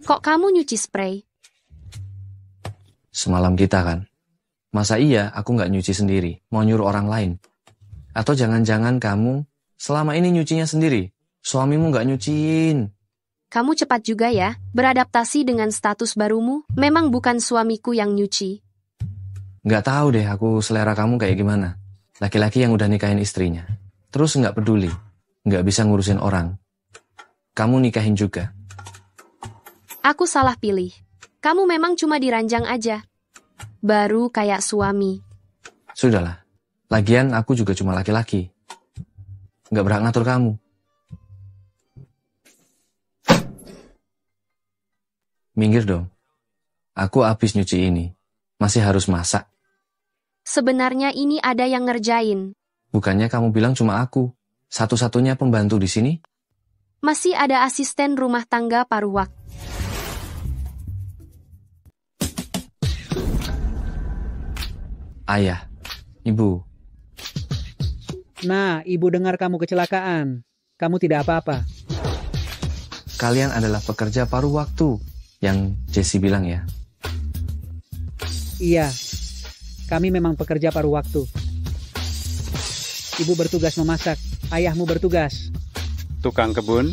Kok kamu nyuci spray? Semalam kita kan. Masa iya aku nggak nyuci sendiri, mau nyuruh orang lain? Atau jangan-jangan kamu selama ini nyucinya sendiri? Suamimu nggak nyuciin. Kamu cepat juga ya, beradaptasi dengan status barumu. Memang bukan suamiku yang nyuci. Nggak tahu deh aku selera kamu kayak gimana. Laki-laki yang udah nikahin istrinya. Terus nggak peduli, nggak bisa ngurusin orang. Kamu nikahin juga. Aku salah pilih. Kamu memang cuma diranjang aja. Baru kayak suami. Sudahlah, lagian aku juga cuma laki-laki. Nggak berhak ngatur kamu. Minggir dong. Aku habis nyuci ini. Masih harus masak. Sebenarnya ini ada yang ngerjain. Bukannya kamu bilang cuma aku. Satu-satunya pembantu di sini? Masih ada asisten rumah tangga paruh waktu. Ayah, ibu. Nah, ibu dengar kamu kecelakaan. Kamu tidak apa-apa. Kalian adalah pekerja paruh waktu. Yang Jessie bilang ya. Iya, kami memang pekerja paruh waktu. Ibu bertugas memasak, ayahmu bertugas tukang kebun.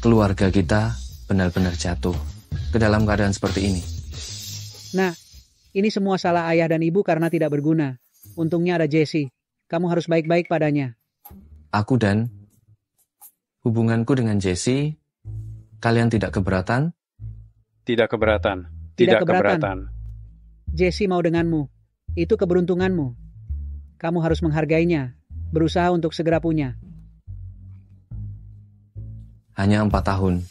Keluarga kita benar-benar jatuh ke dalam keadaan seperti ini. Nah, ini semua salah ayah dan ibu karena tidak berguna. Untungnya ada Jessie. Kamu harus baik-baik padanya. Aku dan hubunganku dengan Jessie, kalian tidak keberatan? Tidak keberatan. Tidak keberatan. Jessie mau denganmu. Itu keberuntunganmu. Kamu harus menghargainya. Berusaha untuk segera punya. Hanya 4 tahun.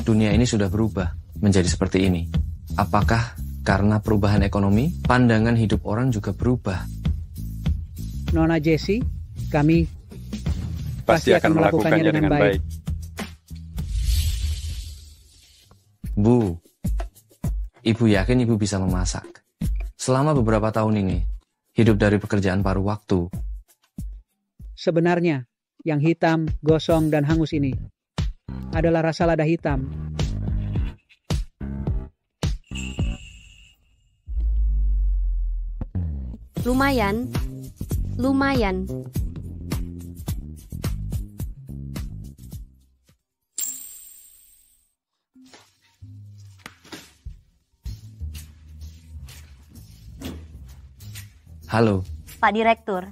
Dunia ini sudah berubah menjadi seperti ini. Apakah karena perubahan ekonomi, pandangan hidup orang juga berubah? Nona Jessie, kami Pasti akan melakukannya dengan baik. Bu, ibu yakin ibu bisa memasak? Selama beberapa tahun ini, hidup dari pekerjaan paruh waktu. Sebenarnya, yang hitam, gosong, dan hangus ini adalah rasa lada hitam. Lumayan. Halo. Pak Direktur.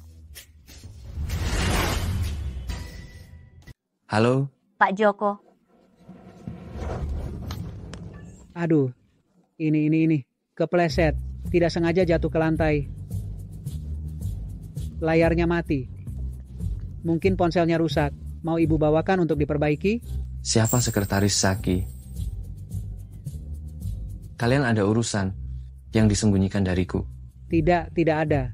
Halo. Pak Joko. Aduh, ini. Kepleset. Tidak sengaja jatuh ke lantai. Layarnya mati. Mungkin ponselnya rusak. Mau ibu bawakan untuk diperbaiki? Siapa sekretaris Saki? Kalian ada urusan yang disembunyikan dariku? Tidak ada.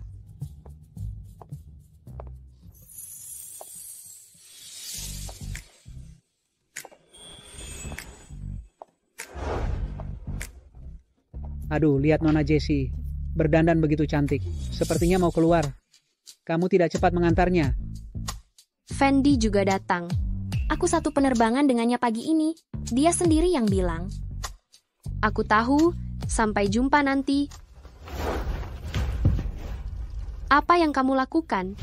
Aduh, lihat Nona Jessie. Berdandan begitu cantik. Sepertinya mau keluar. Kamu tidak cepat mengantarnya. Fendi juga datang. Aku satu penerbangan dengannya pagi ini. Dia sendiri yang bilang. Aku tahu, sampai jumpa nanti. Apa yang kamu lakukan?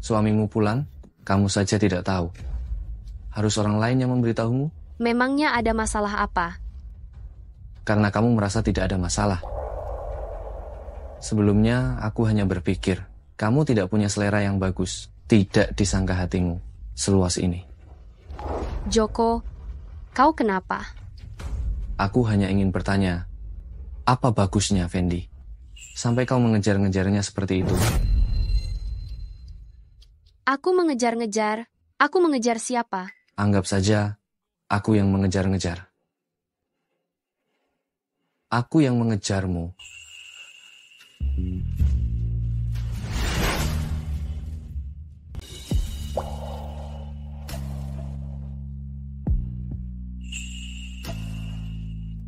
Suamimu pulang, kamu saja tidak tahu. Harus orang lain yang memberitahumu? Memangnya ada masalah apa? Karena kamu merasa tidak ada masalah. Sebelumnya, aku hanya berpikir, kamu tidak punya selera yang bagus. Tidak disangka hatimu seluas ini. Joko, kau kenapa? Aku hanya ingin bertanya, apa bagusnya Fendi? Sampai kau mengejar-ngejarnya seperti itu. Aku mengejar-ngejar. Aku mengejar siapa? Anggap saja, aku yang mengejar-ngejar. Aku yang mengejarmu.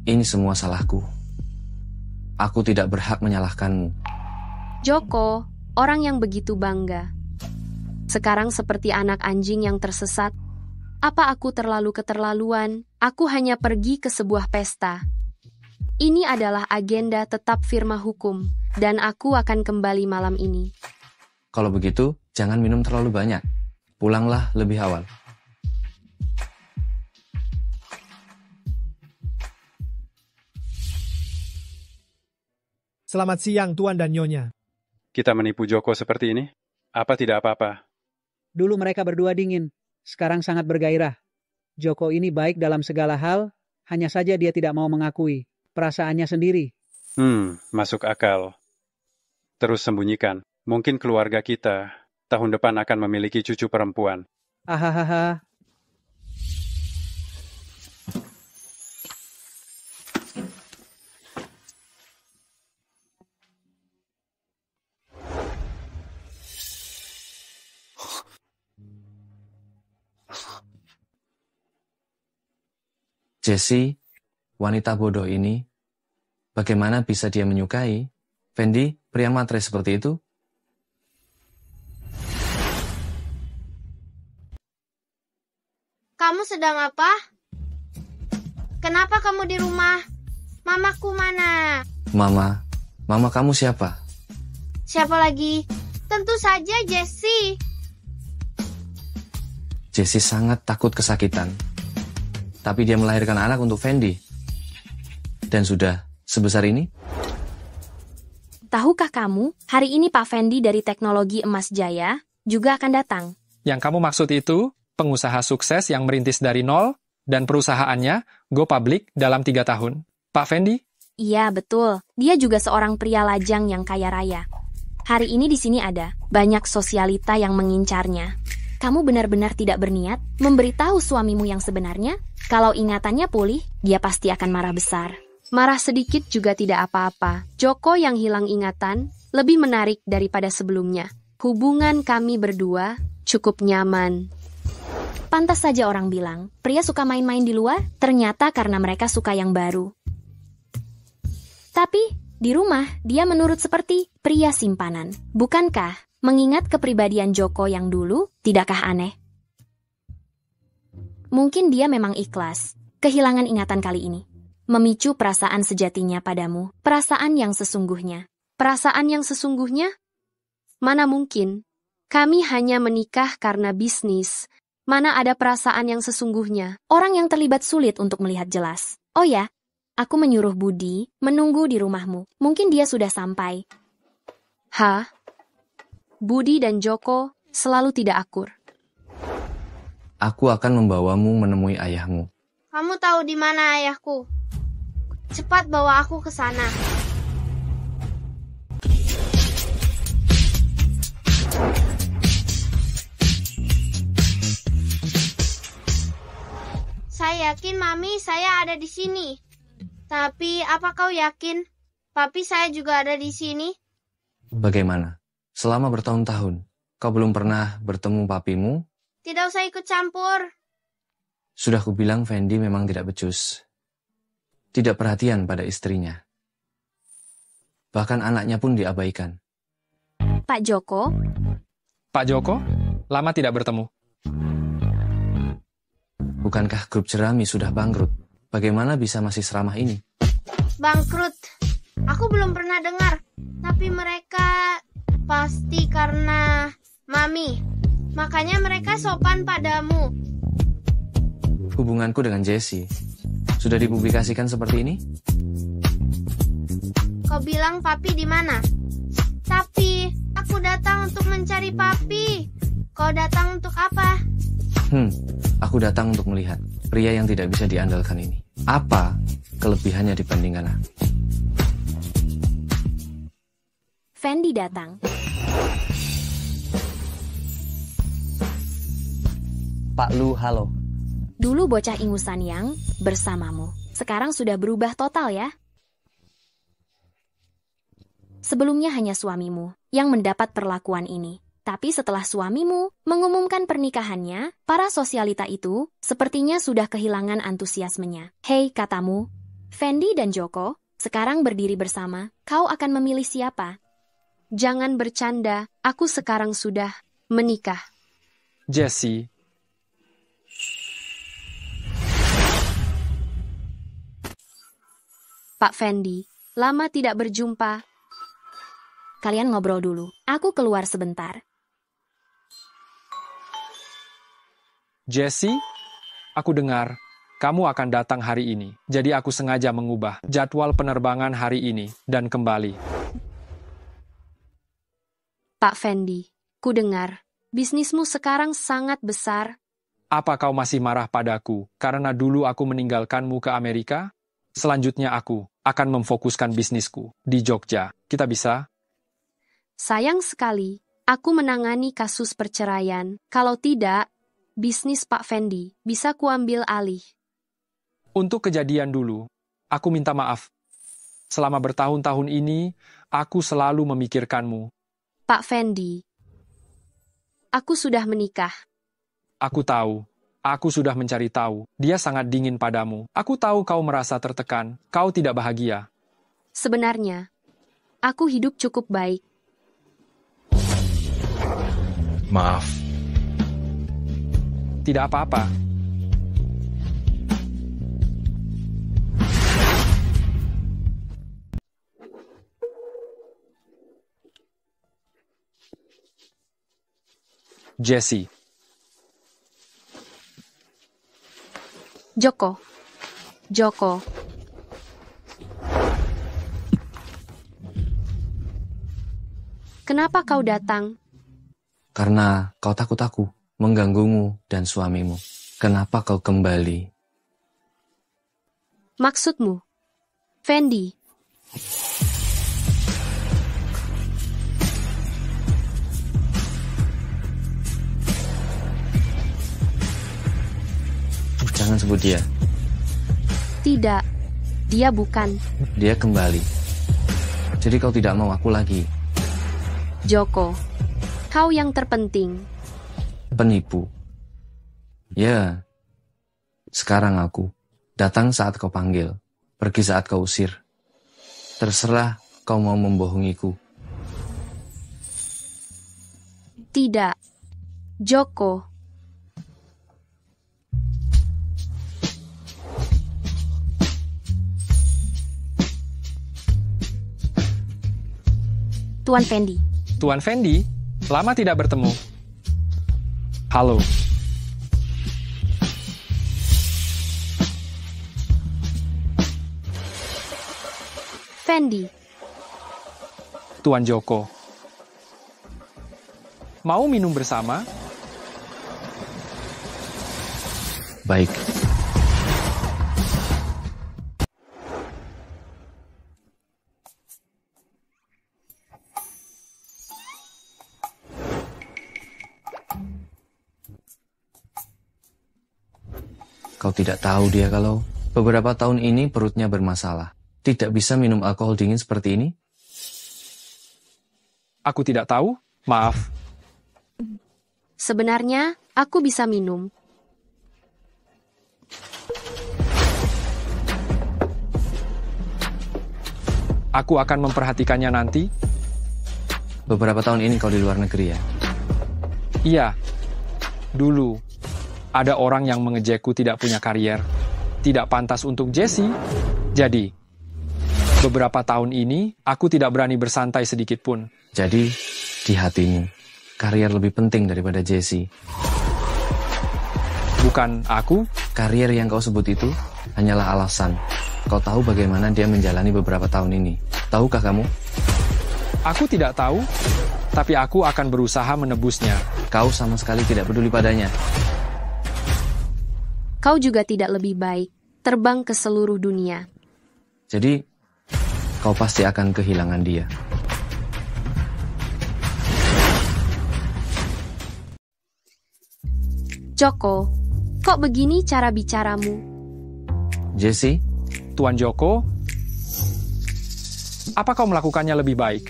Ini semua salahku. Aku tidak berhak menyalahkanmu. Joko, orang yang begitu bangga. Sekarang seperti anak anjing yang tersesat. Apa aku terlalu keterlaluan? Aku hanya pergi ke sebuah pesta. Ini adalah agenda tetap firma hukum, dan aku akan kembali malam ini. Kalau begitu, jangan minum terlalu banyak. Pulanglah lebih awal. Selamat siang, Tuan dan Nyonya. Kita menipu Joko seperti ini? Apa tidak apa-apa? Dulu mereka berdua dingin, sekarang sangat bergairah. Joko ini baik dalam segala hal, hanya saja dia tidak mau mengakui perasaannya sendiri. Masuk akal. Terus sembunyikan. Mungkin keluarga kita tahun depan akan memiliki cucu perempuan. Ahahaha. Jessie, wanita bodoh ini, bagaimana bisa dia menyukai Fendi, pria matre seperti itu? Kamu sedang apa? Kenapa kamu di rumah? Mamaku mana? Mama kamu siapa? Siapa lagi? Tentu saja Jessie. Jessie sangat takut kesakitan. Tapi dia melahirkan anak untuk Fendi. Dan sudah sebesar ini? Tahukah kamu, hari ini Pak Fendi dari Teknologi Emas Jaya juga akan datang. Yang kamu maksud itu, pengusaha sukses yang merintis dari nol, dan perusahaannya go public dalam 3 tahun. Pak Fendi? Iya, betul. Dia juga seorang pria lajang yang kaya raya. Hari ini di sini ada banyak sosialita yang mengincarnya. Kamu benar-benar tidak berniat memberitahu suamimu yang sebenarnya? Kalau ingatannya pulih, dia pasti akan marah besar. Marah sedikit juga tidak apa-apa. Joko yang hilang ingatan lebih menarik daripada sebelumnya. Hubungan kami berdua cukup nyaman. Pantas saja orang bilang, pria suka main-main di luar, ternyata karena mereka suka yang baru. Tapi, di rumah, dia menurut seperti pria simpanan. Bukankah? Mengingat kepribadian Joko yang dulu, tidakkah aneh? Mungkin dia memang ikhlas, kehilangan ingatan kali ini. Memicu perasaan sejatinya padamu, perasaan yang sesungguhnya. Perasaan yang sesungguhnya? Mana mungkin? Kami hanya menikah karena bisnis. Mana ada perasaan yang sesungguhnya? Orang yang terlibat sulit untuk melihat jelas. Oh ya, aku menyuruh Budi menunggu di rumahmu. Mungkin dia sudah sampai. Hah? Budi dan Joko selalu tidak akur. Aku akan membawamu menemui ayahmu. Kamu tahu di mana ayahku? Cepat bawa aku ke sana. Saya yakin Mami saya ada di sini. Tapi apa kau yakin Papi saya juga ada di sini? Bagaimana? Selama bertahun-tahun, kau belum pernah bertemu papimu? Tidak usah ikut campur. Sudah kubilang Fendi memang tidak becus. Tidak perhatian pada istrinya. Bahkan anaknya pun diabaikan. Pak Joko? Pak Joko? Lama tidak bertemu. Bukankah grup Jerami sudah bangkrut? Bagaimana bisa masih seramah ini? Bangkrut? Aku belum pernah dengar. Tapi mereka pasti karena Mami. Makanya mereka sopan padamu. Hubunganku dengan Jessie sudah dipublikasikan seperti ini? Kau bilang Papi di mana? Tapi aku datang untuk mencari Papi. Kau datang untuk apa? Aku datang untuk melihat pria yang tidak bisa diandalkan ini. Apa kelebihannya dibandingkan aku? Fendi datang. Pak Lu, halo. Dulu bocah ingusan yang bersamamu. Sekarang sudah berubah total ya? Sebelumnya hanya suamimu yang mendapat perlakuan ini. Tapi setelah suamimu mengumumkan pernikahannya, para sosialita itu sepertinya sudah kehilangan antusiasmenya. Hei, katamu, Fendi dan Joko, sekarang berdiri bersama, kau akan memilih siapa? Jangan bercanda, aku sekarang sudah menikah. Jessie. Pak Fendi. Lama tidak berjumpa. Kalian ngobrol dulu. Aku keluar sebentar. Jessie, aku dengar kamu akan datang hari ini. Jadi aku sengaja mengubah jadwal penerbangan hari ini dan kembali. Pak Fendi, ku dengar bisnismu sekarang sangat besar. Apa kau masih marah padaku karena dulu aku meninggalkanmu ke Amerika? Selanjutnya aku akan memfokuskan bisnisku di Jogja. Kita bisa? Sayang sekali, aku menangani kasus perceraian. Kalau tidak, bisnis Pak Fendi bisa kuambil alih. Untuk kejadian dulu, aku minta maaf. Selama bertahun-tahun ini, aku selalu memikirkanmu. Pak Fendi, aku sudah menikah. Aku tahu. Aku sudah mencari tahu. Dia sangat dingin padamu. Aku tahu kau merasa tertekan. Kau tidak bahagia. Sebenarnya, aku hidup cukup baik. Maaf. Tidak apa-apa. Jessie. Joko. Kenapa kau datang? Karena kau takut aku mengganggumu dan suamimu. Kenapa kau kembali? Maksudmu, Fendi? Jangan sebut dia. Tidak, dia bukan. Dia kembali. Jadi kau tidak mau aku lagi. Joko, kau yang terpenting. Penipu. Ya, sekarang aku datang saat kau panggil, pergi saat kau usir. Terserah kau mau membohongiku. Tidak, Joko. Tuan Fendi. Tuan Fendi, lama tidak bertemu. Halo. Fendi, Tuan Joko. Mau minum bersama? Baik. Kau tidak tahu dia kalau beberapa tahun ini perutnya bermasalah. Tidak bisa minum alkohol dingin seperti ini? Aku tidak tahu. Maaf. sebenarnya aku bisa minum. Aku akan memperhatikannya nanti. Beberapa tahun ini kau di luar negeri ya? Iya. Dulu, ada orang yang mengejekku tidak punya karier. Tidak pantas untuk Jessie. Jadi, beberapa tahun ini, aku tidak berani bersantai sedikit pun. Jadi, di hatimu, karier lebih penting daripada Jessie. Bukan aku. Karier yang kau sebut itu hanyalah alasan. Kau tahu bagaimana dia menjalani beberapa tahun ini. Tahukah kamu? Aku tidak tahu, tapi aku akan berusaha menebusnya. Kau sama sekali tidak peduli padanya. Kau juga tidak lebih baik terbang ke seluruh dunia. Jadi, kau pasti akan kehilangan dia. Joko, kok begini cara bicaramu? Jessie? Tuan Joko, apa kau melakukannya lebih baik?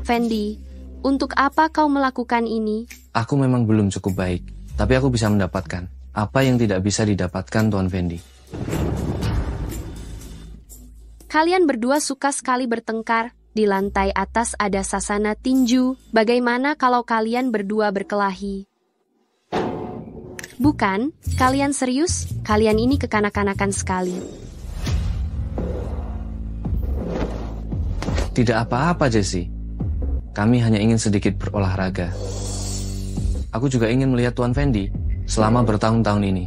Fendi, untuk apa kau melakukan ini? Aku memang belum cukup baik, tapi aku bisa mendapatkan apa yang tidak bisa didapatkan Tuan Fendi. Kalian berdua suka sekali bertengkar. Di lantai atas ada sasana tinju. Bagaimana kalau kalian berdua berkelahi? Bukan? Kalian serius? Kalian ini kekanak-kanakan sekali. Tidak apa-apa, Jessie. Kami hanya ingin sedikit berolahraga. Aku juga ingin melihat Tuan Fendi selama bertahun-tahun ini.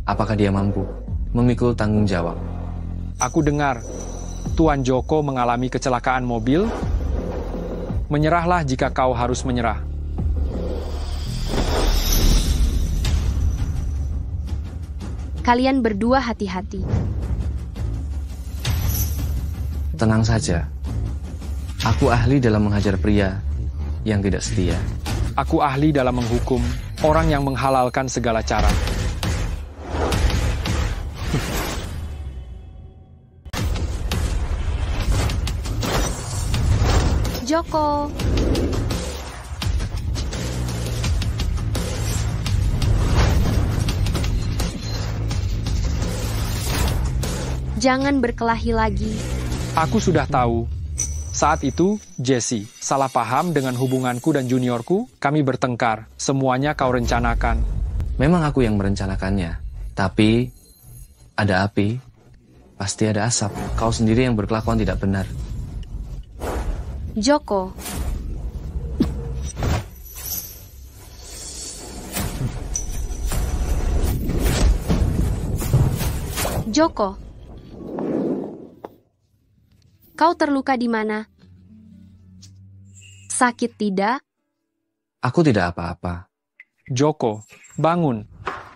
Apakah dia mampu memikul tanggung jawab? Aku dengar Tuan Joko mengalami kecelakaan mobil. Menyerahlah jika kau harus menyerah. Kalian berdua hati-hati. Tenang saja. Aku ahli dalam menghajar pria yang tidak setia. Aku ahli dalam menghukum orang yang menghalalkan segala cara. Joko. Jangan berkelahi lagi. Aku sudah tahu. Saat itu, Jessie, salah paham dengan hubunganku dan juniorku, kami bertengkar. Semuanya kau rencanakan. Memang aku yang merencanakannya. Tapi, ada api, pasti ada asap. Kau sendiri yang berkelakuan tidak benar. Joko. Joko. Kau terluka di mana? Sakit tidak? Aku tidak apa-apa. Joko, bangun.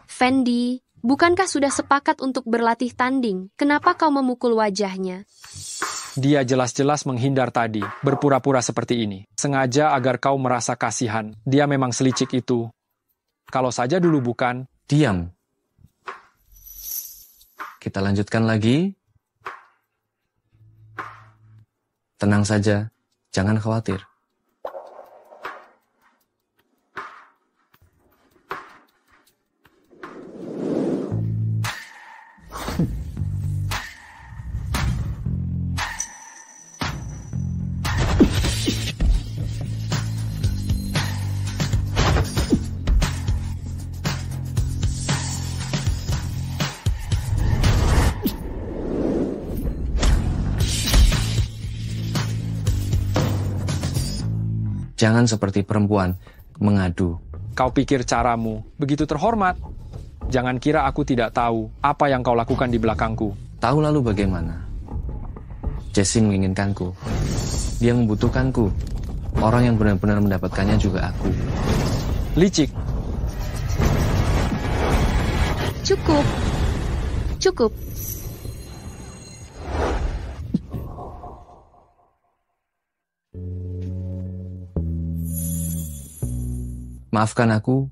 Fendi, bukankah sudah sepakat untuk berlatih tanding? Kenapa kau memukul wajahnya? Dia jelas-jelas menghindar tadi, berpura-pura seperti ini. Sengaja agar kau merasa kasihan. Dia memang selicik itu. Kalau saja dulu bukan. Diam. Kita lanjutkan lagi. Tenang saja, jangan khawatir. Jangan seperti perempuan mengadu. Kau pikir caramu begitu terhormat? Jangan kira aku tidak tahu apa yang kau lakukan di belakangku. Tahu lalu bagaimana? Jessie menginginkanku. Dia membutuhkanku. Orang yang benar-benar mendapatkannya juga aku. Licik. Cukup. Cukup. Maafkan aku,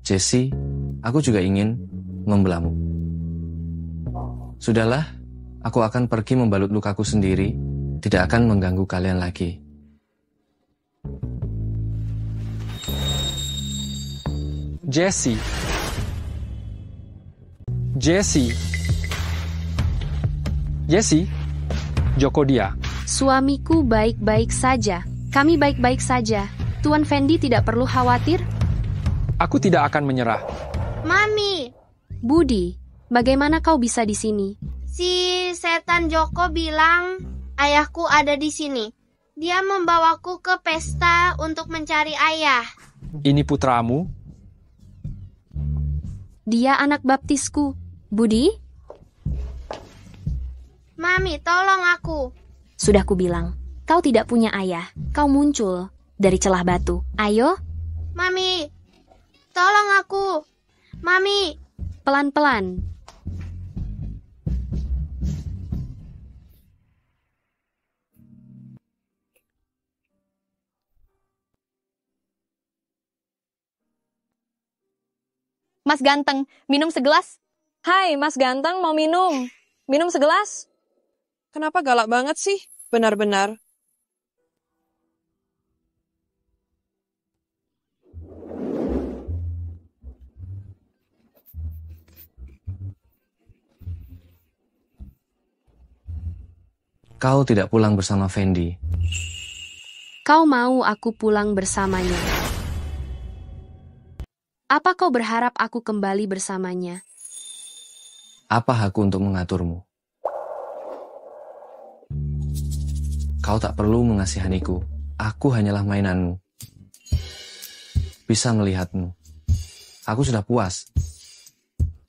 Jessie. Aku juga ingin membelamu. Sudahlah, aku akan pergi membalut lukaku sendiri. Tidak akan mengganggu kalian lagi. Jessie. Jessie. Jessie. Joko dia. Suamiku baik-baik saja. Kami baik-baik saja. Tuan Fendi tidak perlu khawatir. Aku tidak akan menyerah. Mami, Budi, bagaimana kau bisa di sini? si setan Joko bilang ayahku ada di sini. Dia membawaku ke pesta untuk mencari ayah. Ini putramu? Dia anak baptisku. Budi? Mami, tolong aku. Sudah kubilang, kau tidak punya ayah. Kau muncul dari celah batu. Ayo. Mami, tolong aku. Mami. Pelan-pelan. Mas Ganteng, minum segelas. Hai, Mas Ganteng, mau minum. Minum segelas. Kenapa galak banget sih? Benar-benar. Kau tidak pulang bersama Fendi. Kau mau aku pulang bersamanya. Apa kau berharap aku kembali bersamanya? Apa hakku untuk mengaturmu? Kau tak perlu mengasihaniku. Aku hanyalah mainanmu. Bisa melihatmu. Aku sudah puas.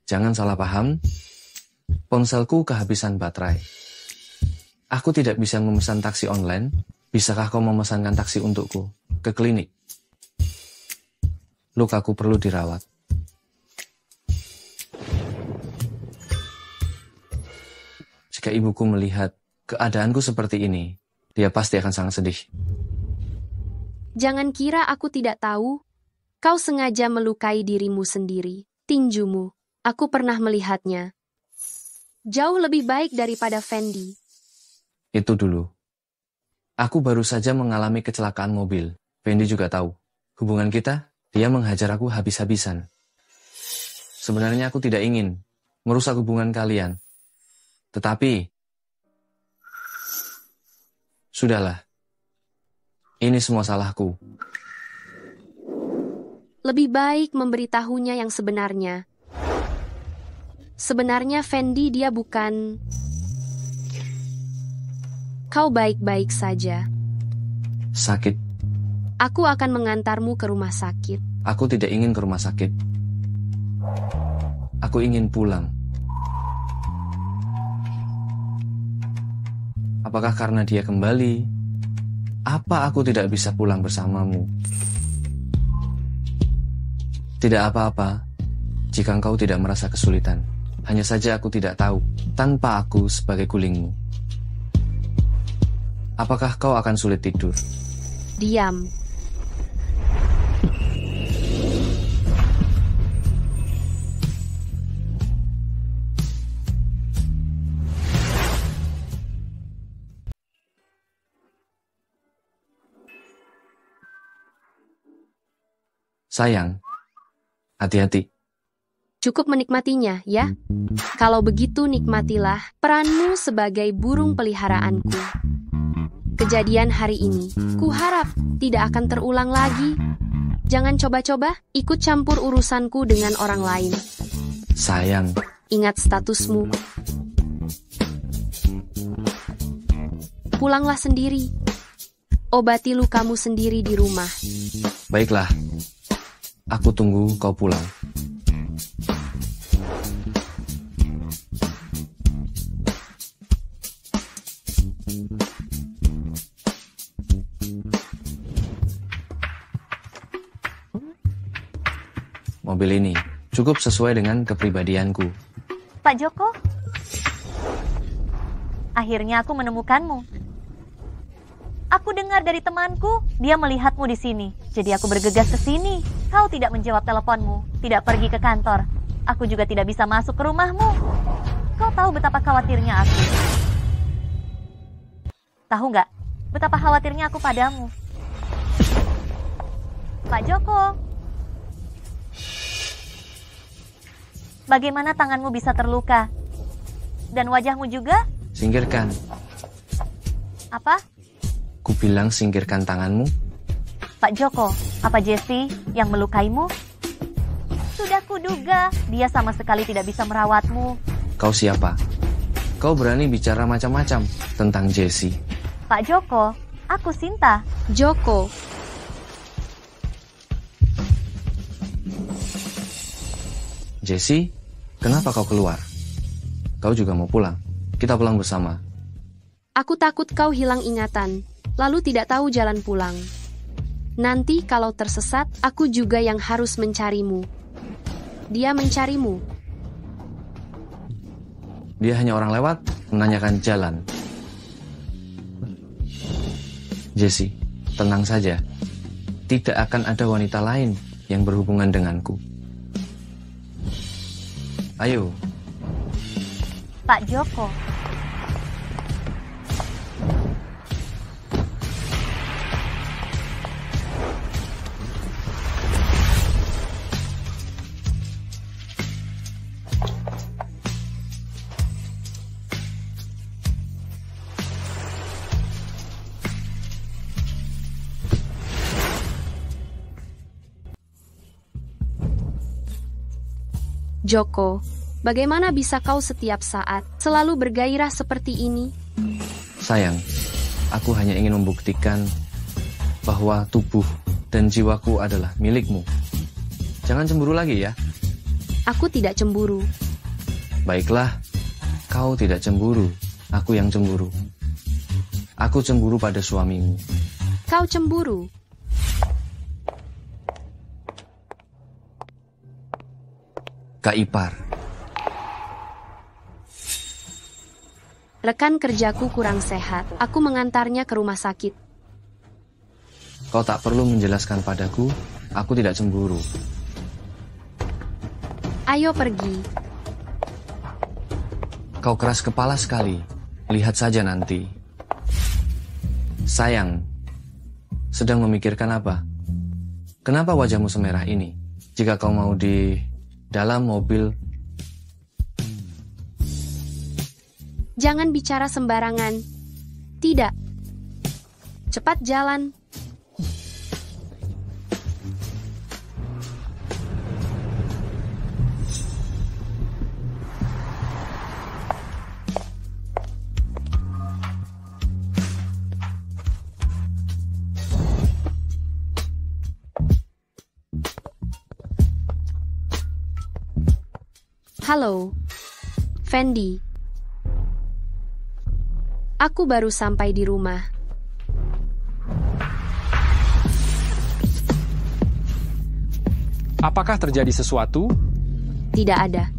Jangan salah paham. Ponselku kehabisan baterai. Aku tidak bisa memesan taksi online. Bisakah kau memesankan taksi untukku ke klinik? Lukaku perlu dirawat. Jika ibuku melihat keadaanku seperti ini, dia pasti akan sangat sedih. Jangan kira aku tidak tahu. Kau sengaja melukai dirimu sendiri. Tinjumu, aku pernah melihatnya. Jauh lebih baik daripada Fendi. Itu dulu. Aku baru saja mengalami kecelakaan mobil. Fendi juga tahu. Hubungan kita, dia menghajar aku habis-habisan. Sebenarnya aku tidak ingin merusak hubungan kalian. Tetapi, sudahlah. Ini semua salahku. Lebih baik memberitahunya yang sebenarnya. Sebenarnya Fendi dia bukan... Kau baik-baik saja. Sakit. Aku akan mengantarmu ke rumah sakit. Aku tidak ingin ke rumah sakit. Aku ingin pulang. Apakah karena dia kembali? Apa aku tidak bisa pulang bersamamu? Tidak apa-apa, jika engkau tidak merasa kesulitan. Hanya saja aku tidak tahu, tanpa aku sebagai gulingmu. Apakah kau akan sulit tidur? Diam. Sayang, hati-hati. Cukup menikmatinya, ya? Kalau begitu nikmatilah peranmu sebagai burung peliharaanku. Kejadian hari ini, kuharap tidak akan terulang lagi. Jangan coba-coba ikut campur urusanku dengan orang lain. Sayang. Ingat statusmu. Pulanglah sendiri. Obati lukamu sendiri di rumah. Baiklah. Aku tunggu kau pulang. Mobil ini cukup sesuai dengan kepribadianku. Pak Joko, akhirnya aku menemukanmu. Aku dengar dari temanku, dia melihatmu di sini. Jadi aku bergegas ke sini. Kau tidak menjawab teleponmu, tidak pergi ke kantor. Aku juga tidak bisa masuk ke rumahmu. Kau tahu betapa khawatirnya aku. Tahu nggak betapa khawatirnya aku padamu? Pak Joko, bagaimana tanganmu bisa terluka? Dan wajahmu juga? Singkirkan. Apa? Ku bilang singkirkan tanganmu. Pak Joko, apa Jesse yang melukaimu? Sudah kuduga, dia sama sekali tidak bisa merawatmu. Kau siapa? Kau berani bicara macam-macam tentang Jessie. Pak Joko, aku Sinta. Joko. Jessie, kenapa kau keluar? Kau juga mau pulang? Kita pulang bersama. Aku takut kau hilang ingatan, lalu tidak tahu jalan pulang. Nanti kalau tersesat, aku juga yang harus mencarimu. Dia mencarimu. Dia hanya orang lewat, menanyakan jalan. Jessie, tenang saja. Tidak akan ada wanita lain yang berhubungan denganku. Ayo. Pak Joko. Joko, bagaimana bisa kau setiap saat selalu bergairah seperti ini? Sayang, Aku hanya ingin membuktikan bahwa tubuh dan jiwaku adalah milikmu. Jangan cemburu lagi ya. Aku tidak cemburu. Baiklah, kau tidak cemburu, aku yang cemburu. Aku cemburu pada suamimu. Kau cemburu. Kak Ipar. Rekan kerjaku kurang sehat. Aku mengantarnya ke rumah sakit. Kau tak perlu menjelaskan padaku, aku tidak cemburu. Ayo pergi. Kau keras kepala sekali. Lihat saja nanti. Sayang, sedang memikirkan apa? Kenapa wajahmu semerah ini? Jika kau mau di dalam mobil. Jangan bicara sembarangan. Tidak. Cepat jalan. Halo, Fendi. Aku baru sampai di rumah. Apakah terjadi sesuatu? Tidak ada.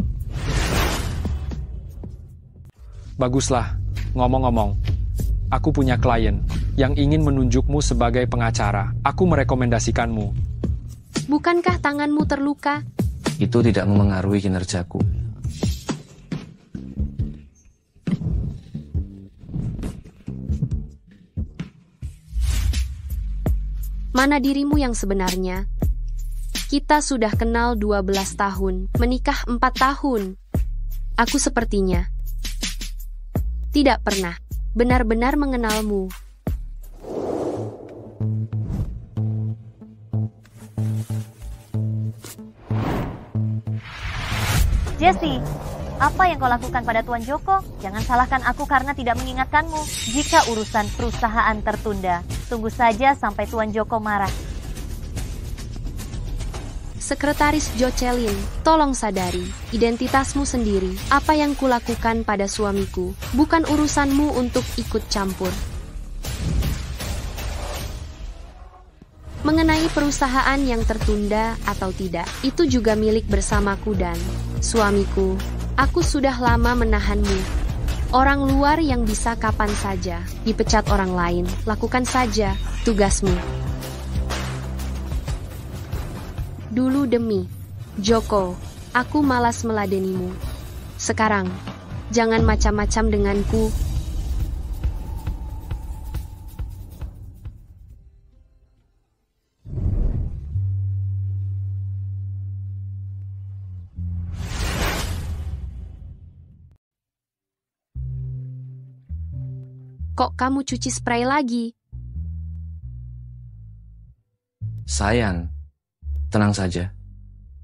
Baguslah, ngomong-ngomong. Aku punya klien yang ingin menunjukmu sebagai pengacara. Aku merekomendasikanmu. Bukankah tanganmu terluka? Itu tidak memengaruhi kinerjaku. Mana dirimu yang sebenarnya? Kita sudah kenal 12 tahun, menikah 4 tahun. Aku sepertinya tidak pernah benar-benar mengenalmu. Jessie, apa yang kau lakukan pada Tuan Joko? Jangan salahkan aku karena tidak mengingatkanmu. Jika urusan perusahaan tertunda, tunggu saja sampai Tuan Joko marah. Sekretaris Jocelyn, tolong sadari, identitasmu sendiri. Apa yang kulakukan pada suamiku, bukan urusanmu untuk ikut campur. Mengenai perusahaan yang tertunda atau tidak, itu juga milik bersamaku dan suamiku. Aku sudah lama menahanmu. Orang luar yang bisa kapan saja dipecat orang lain, lakukan saja tugasmu. Dulu demi Joko, aku malas meladenimu. Sekarang, jangan macam-macam denganku. Kok kamu cuci spray lagi? Sayang, tenang saja.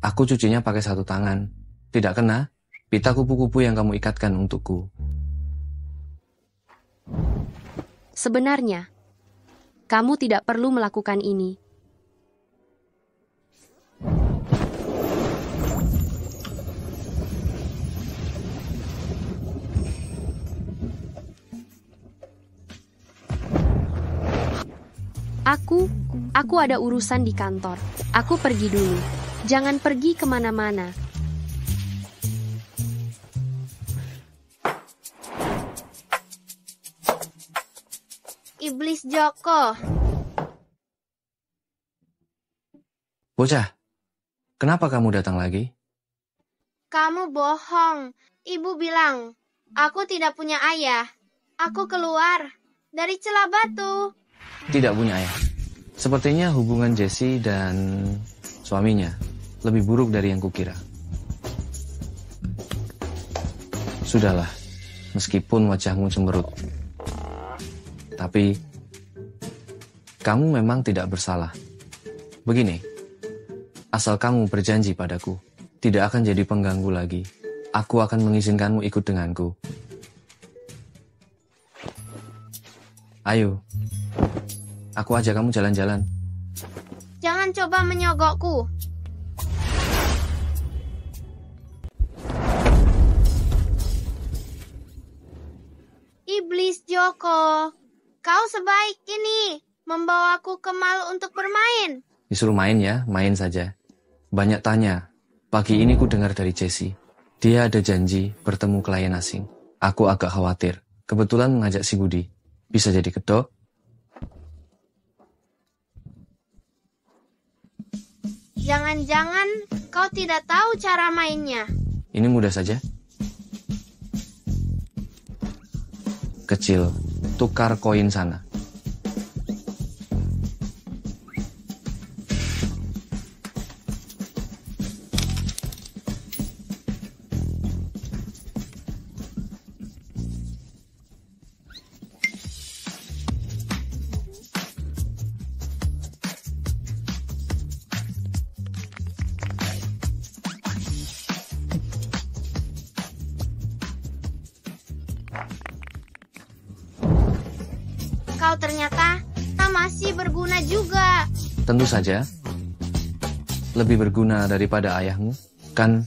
Aku cucinya pakai satu tangan. Tidak kena pita kupu-kupu yang kamu ikatkan untukku. Sebenarnya, kamu tidak perlu melakukan ini. Aku ada urusan di kantor. Aku pergi dulu. Jangan pergi kemana-mana. Iblis Joko. Bocah, kenapa kamu datang lagi? Kamu bohong. Ibu bilang, aku tidak punya ayah. Aku keluar dari celah batu. Tidak punya ayah. Sepertinya hubungan Jessie dan suaminya lebih buruk dari yang kukira. Sudahlah, meskipun wajahmu cemberut. Tapi, kamu memang tidak bersalah. Begini, asal kamu berjanji padaku, tidak akan jadi pengganggu lagi. Aku akan mengizinkanmu ikut denganku. Ayo, aku ajak kamu jalan-jalan. Jangan coba menyogokku. Iblis Joko, kau sebaik ini membawaku ke mall untuk bermain. Disuruh main ya, main saja. Banyak tanya. Pagi ini ku dengar dari Jessie. Dia ada janji bertemu klien asing. Aku agak khawatir. Kebetulan mengajak si Budi. Bisa jadi kedok? Jangan-jangan kau tidak tahu cara mainnya. Ini mudah saja. Kecil, tukar koin sana. Kau ternyata masih berguna juga. Tentu saja. Lebih berguna daripada ayahmu, kan?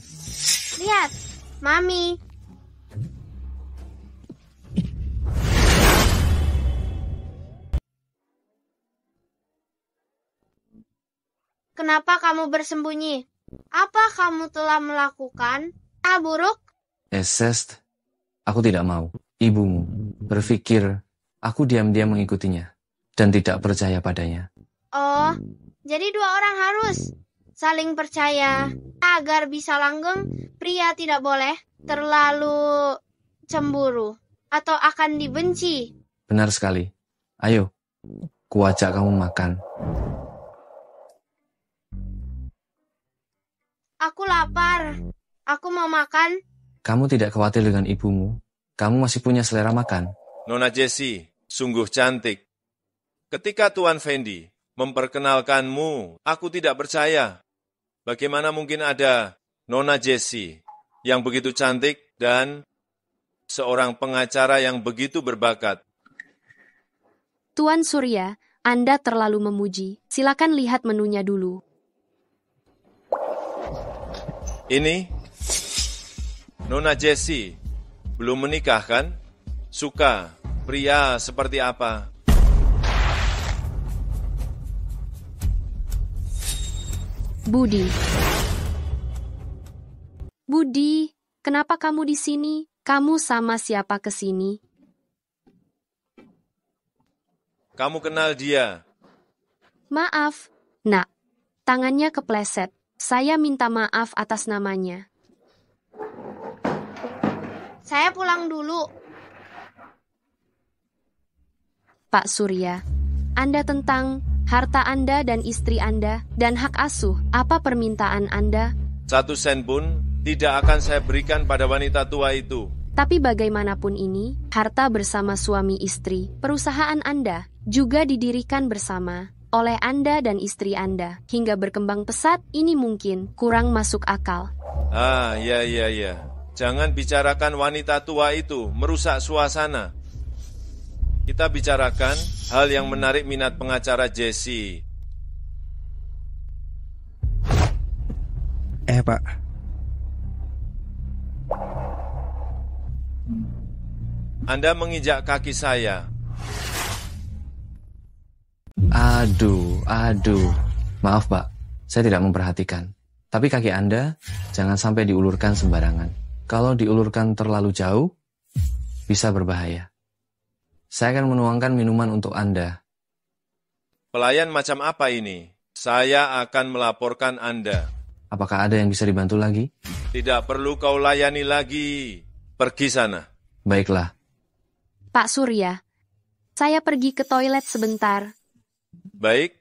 Lihat, Mami. Kenapa kamu bersembunyi? Apa kamu telah melakukan hal buruk? Esest, aku tidak mau. Ibumu berpikir aku diam-diam mengikutinya dan tidak percaya padanya. Oh, jadi dua orang harus saling percaya agar bisa langgeng. Pria tidak boleh terlalu cemburu atau akan dibenci. Benar sekali. Ayo, kuajak kamu makan. Aku lapar. Aku mau makan. Kamu tidak khawatir dengan ibumu? Kamu masih punya selera makan. Nona Jessie, sungguh cantik. Ketika Tuan Fendi memperkenalkanmu, aku tidak percaya. Bagaimana mungkin ada Nona Jessie yang begitu cantik dan seorang pengacara yang begitu berbakat? Tuan Surya, Anda terlalu memuji. Silakan lihat menunya dulu. Ini, Nona Jessie, belum menikah kan? Suka pria seperti apa? Budi. Budi, kenapa kamu di sini? Kamu sama siapa ke sini? Kamu kenal dia? Maaf, Nak. Tangannya kepleset. Saya minta maaf atas namanya. Saya pulang dulu. Pak Surya, Anda tentang harta Anda dan istri Anda dan hak asuh, apa permintaan Anda? 1 sen pun tidak akan saya berikan pada wanita tua itu. Tapi bagaimanapun ini, harta bersama suami istri, perusahaan Anda juga didirikan bersama oleh Anda dan istri Anda. Hingga berkembang pesat, ini mungkin kurang masuk akal. Ya. Jangan bicarakan wanita tua itu, merusak suasana. Kita bicarakan hal yang menarik minat pengacara Jessie. Pak. Anda menginjak kaki saya. Aduh. Maaf, Pak. Saya tidak memperhatikan. Tapi kaki Anda jangan sampai diulurkan sembarangan. Kalau diulurkan terlalu jauh, bisa berbahaya. Saya akan menuangkan minuman untuk Anda. Pelayan macam apa ini? Saya akan melaporkan Anda. Apakah ada yang bisa dibantu lagi? Tidak perlu kau layani lagi. Pergi sana. Baiklah. Pak Surya, saya pergi ke toilet sebentar. Baik.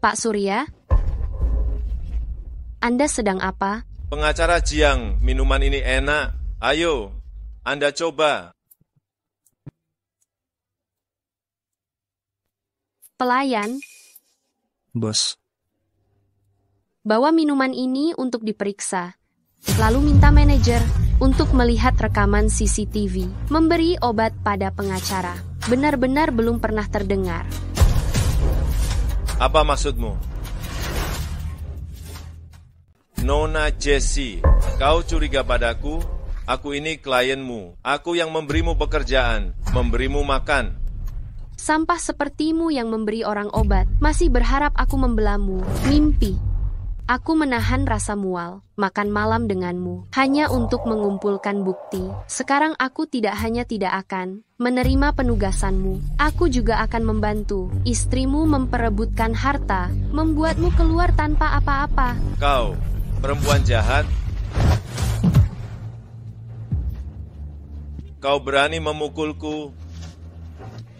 Pak Surya? Anda sedang apa? Pengacara Jiang, minuman ini enak. Ayo, Anda coba. Pelayan, Bos, bawa minuman ini untuk diperiksa. Lalu minta manajer untuk melihat rekaman CCTV. Memberi obat pada pengacara. Benar-benar belum pernah terdengar. Apa maksudmu? Nona Jessie, kau curiga padaku? Aku ini klienmu. Aku yang memberimu pekerjaan, memberimu makan. Sampah sepertimu yang memberi orang obat masih berharap aku membelamu. Mimpi. Aku menahan rasa mual, makan malam denganmu, hanya untuk mengumpulkan bukti. Sekarang aku tidak hanya tidak akan menerima penugasanmu, aku juga akan membantu istrimu memperebutkan harta, membuatmu keluar tanpa apa-apa. Kau, perempuan jahat. Kau berani memukulku.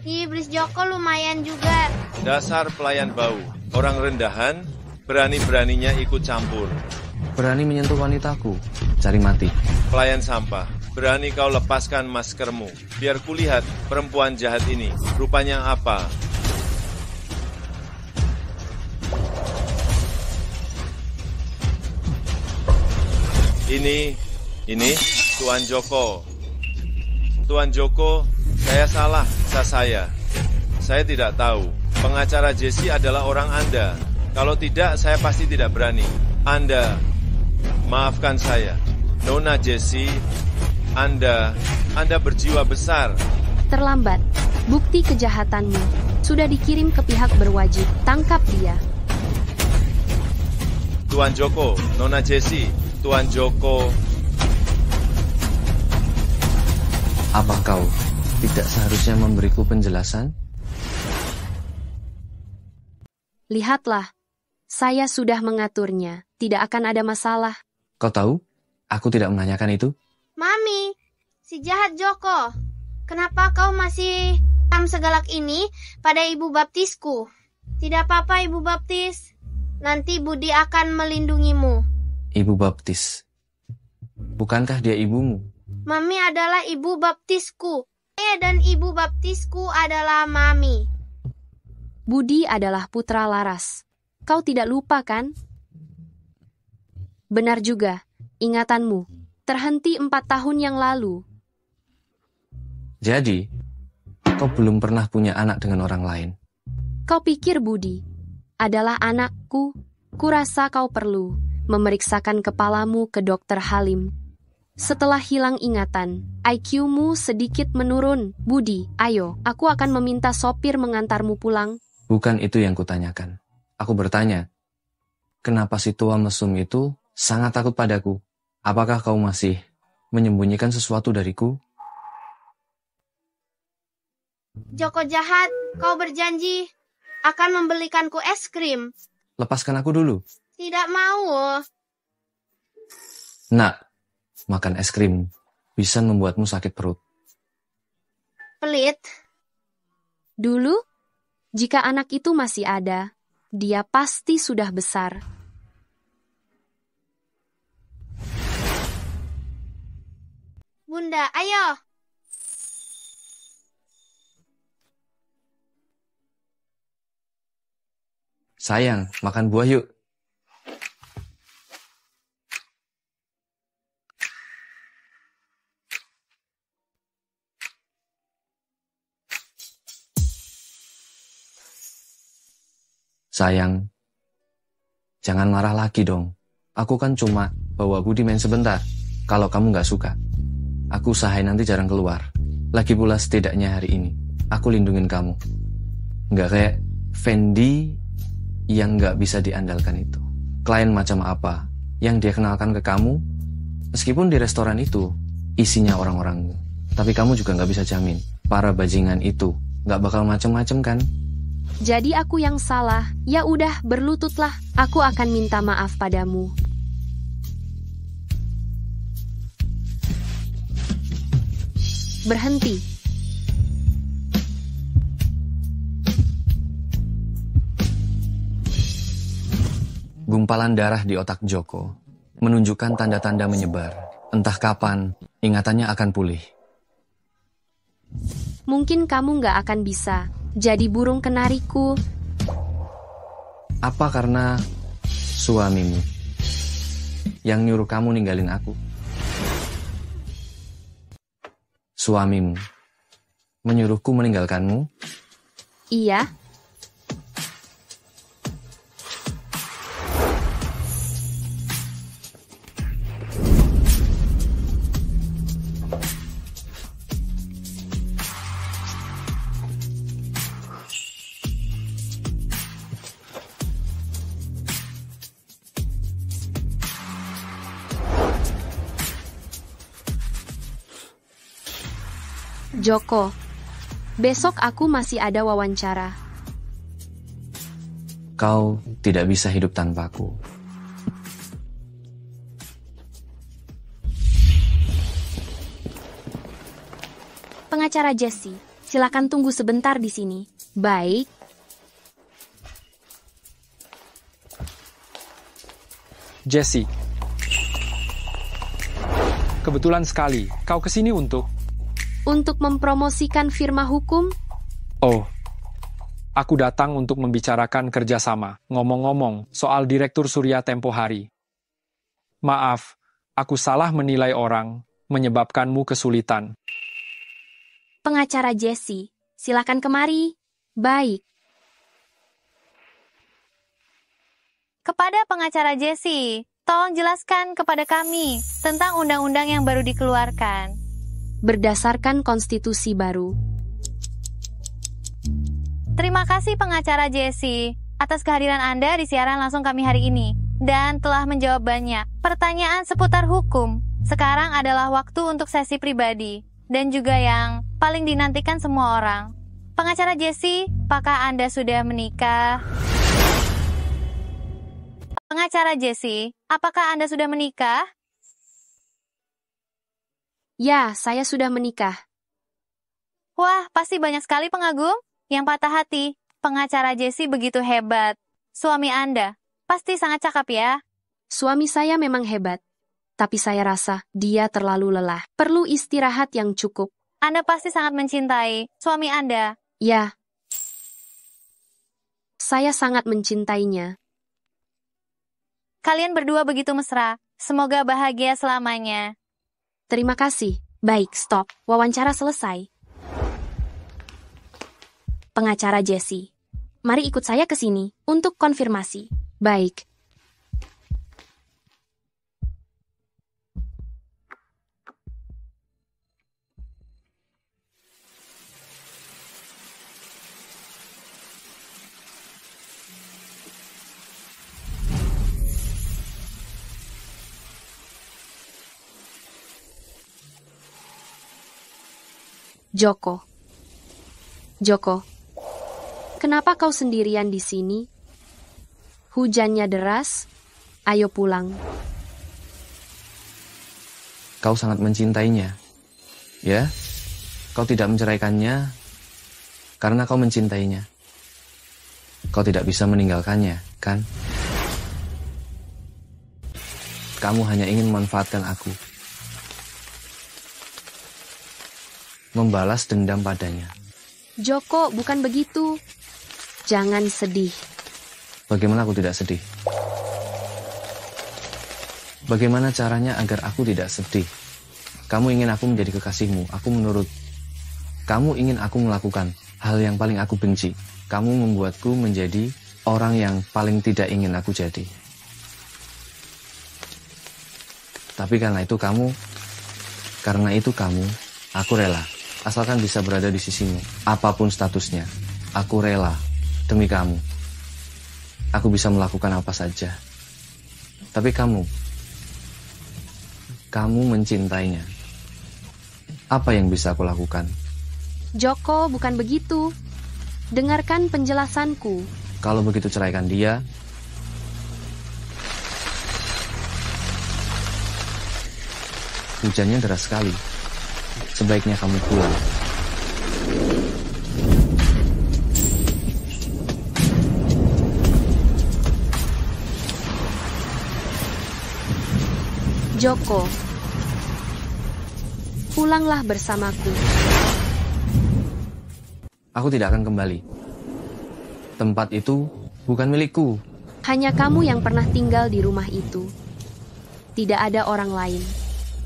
Iblis Joko lumayan juga. Dasar pelayan bau. Orang rendahan, berani-beraninya ikut campur. berani menyentuh wanitaku. Cari mati. Pelayan sampah, berani kau lepaskan maskermu. Biar kulihat perempuan jahat ini rupanya apa. Ini Tuan Joko. Tuan Joko, saya salah, saya. Saya tidak tahu. Pengacara Jessie adalah orang Anda. Kalau tidak, saya pasti tidak berani. Anda, maafkan saya. Nona Jessie, Anda berjiwa besar. Terlambat. Bukti kejahatanmu sudah dikirim ke pihak berwajib. Tangkap dia. Tuan Joko, Nona Jessie, Tuan Joko. Apa kau tidak seharusnya memberiku penjelasan? Lihatlah, saya sudah mengaturnya. Tidak akan ada masalah. Kau tahu? Aku tidak menanyakan itu. Mami, si jahat Joko. Kenapa kau masih segalak ini pada ibu baptisku? Tidak apa-apa, ibu baptis. Nanti Budi akan melindungimu. Ibu baptis. Bukankah dia ibumu? Mami adalah ibu baptisku. Saya dan ibu baptisku adalah Mami. Budi adalah putra Laras. Kau tidak lupa, kan? Benar juga, ingatanmu terhenti 4 tahun yang lalu. Jadi, kau belum pernah punya anak dengan orang lain. Kau pikir Budi adalah anakku? Kurasa kau perlu memeriksakan kepalamu ke Dokter Halim. Setelah hilang ingatan, IQ-mu sedikit menurun. Budi, ayo, aku akan meminta sopir mengantarmu pulang. Bukan itu yang kutanyakan. Aku bertanya, kenapa si tua mesum itu sangat takut padaku? Apakah kau masih menyembunyikan sesuatu dariku? Joko jahat, kau berjanji akan membelikanku es krim. Lepaskan aku dulu. Tidak mau. Nak, makan es krim bisa membuatmu sakit perut. Pelit. Dulu, jika anak itu masih ada, dia pasti sudah besar. Bunda, ayo. Sayang, makan buah yuk. Sayang, jangan marah lagi dong. Aku kan cuma bawa Budi main sebentar. Kalau kamu gak suka, aku usahain nanti jarang keluar. Lagi pula setidaknya hari ini, aku lindungin kamu. Gak kayak Fendi yang gak bisa diandalkan itu. Klien macam apa yang dia kenalkan ke kamu, meskipun di restoran itu isinya orang-orangmu. Tapi kamu juga gak bisa jamin para bajingan itu gak bakal macem-macem kan? Jadi aku yang salah. Ya udah, berlututlah. Aku akan minta maaf padamu. Berhenti. Gumpalan darah di otak Joko menunjukkan tanda-tanda menyebar. Entah kapan ingatannya akan pulih. Mungkin kamu nggak akan bisa jadi burung kenariku. Apa karena suamimu yang nyuruh kamu ninggalin aku? Suamimu menyuruhku meninggalkanmu? Iya. Joko, besok aku masih ada wawancara. Kau tidak bisa hidup tanpaku. Pengacara Jesse, silakan tunggu sebentar di sini. Baik. Jesse, kebetulan sekali kau kesini untuk mempromosikan firma hukum? Oh, aku datang untuk membicarakan kerjasama. Ngomong-ngomong soal Direktur Surya tempo hari. Maaf, aku salah menilai orang, menyebabkanmu kesulitan. Pengacara Jesse, silakan kemari. Baik. Kepada pengacara Jesse, tolong jelaskan kepada kami tentang undang-undang yang baru dikeluarkan. Berdasarkan konstitusi baru. Terima kasih pengacara Jesse atas kehadiran Anda di siaran langsung kami hari ini dan telah menjawab banyak pertanyaan seputar hukum. Sekarang adalah waktu untuk sesi pribadi dan juga yang paling dinantikan semua orang. Pengacara Jesse, apakah Anda sudah menikah? Pengacara Jesse, apakah Anda sudah menikah? Ya, saya sudah menikah. Wah, pasti banyak sekali pengagum yang patah hati. Pengacara Jesse begitu hebat. Suami Anda pasti sangat cakap ya. Suami saya memang hebat. Tapi saya rasa dia terlalu lelah. Perlu istirahat yang cukup. Anda pasti sangat mencintai suami Anda. Ya. Saya sangat mencintainya. Kalian berdua begitu mesra. Semoga bahagia selamanya. Terima kasih. Baik, stop. Wawancara selesai. Pengacara Jesse, mari ikut saya ke sini untuk konfirmasi. Baik. Joko, kenapa kau sendirian di sini? Hujannya deras, ayo pulang. Kau sangat mencintainya, ya? Kau tidak menceraikannya karena kau mencintainya. Kau tidak bisa meninggalkannya, kan? Kamu hanya ingin memanfaatkan aku. Membalas dendam padanya. Joko, bukan begitu. Jangan sedih. Bagaimana aku tidak sedih? Bagaimana caranya agar aku tidak sedih? Kamu ingin aku menjadi kekasihmu, aku menurut. Kamu ingin aku melakukan hal yang paling aku benci. Kamu membuatku menjadi orang yang paling tidak ingin aku jadi. Tapi karena itu kamu, aku rela. Asalkan bisa berada di sisimu, apapun statusnya, aku rela demi kamu. Aku bisa melakukan apa saja. Tapi kamu mencintainya. Apa yang bisa aku lakukan? Joko, bukan begitu. Dengarkan penjelasanku. Kalau begitu ceraikan dia. Hujannya deras sekali. Sebaiknya kamu pulang. Joko, pulanglah bersamaku. Aku tidak akan kembali. Tempat itu bukan milikku. Hanya kamu yang pernah tinggal di rumah itu. Tidak ada orang lain.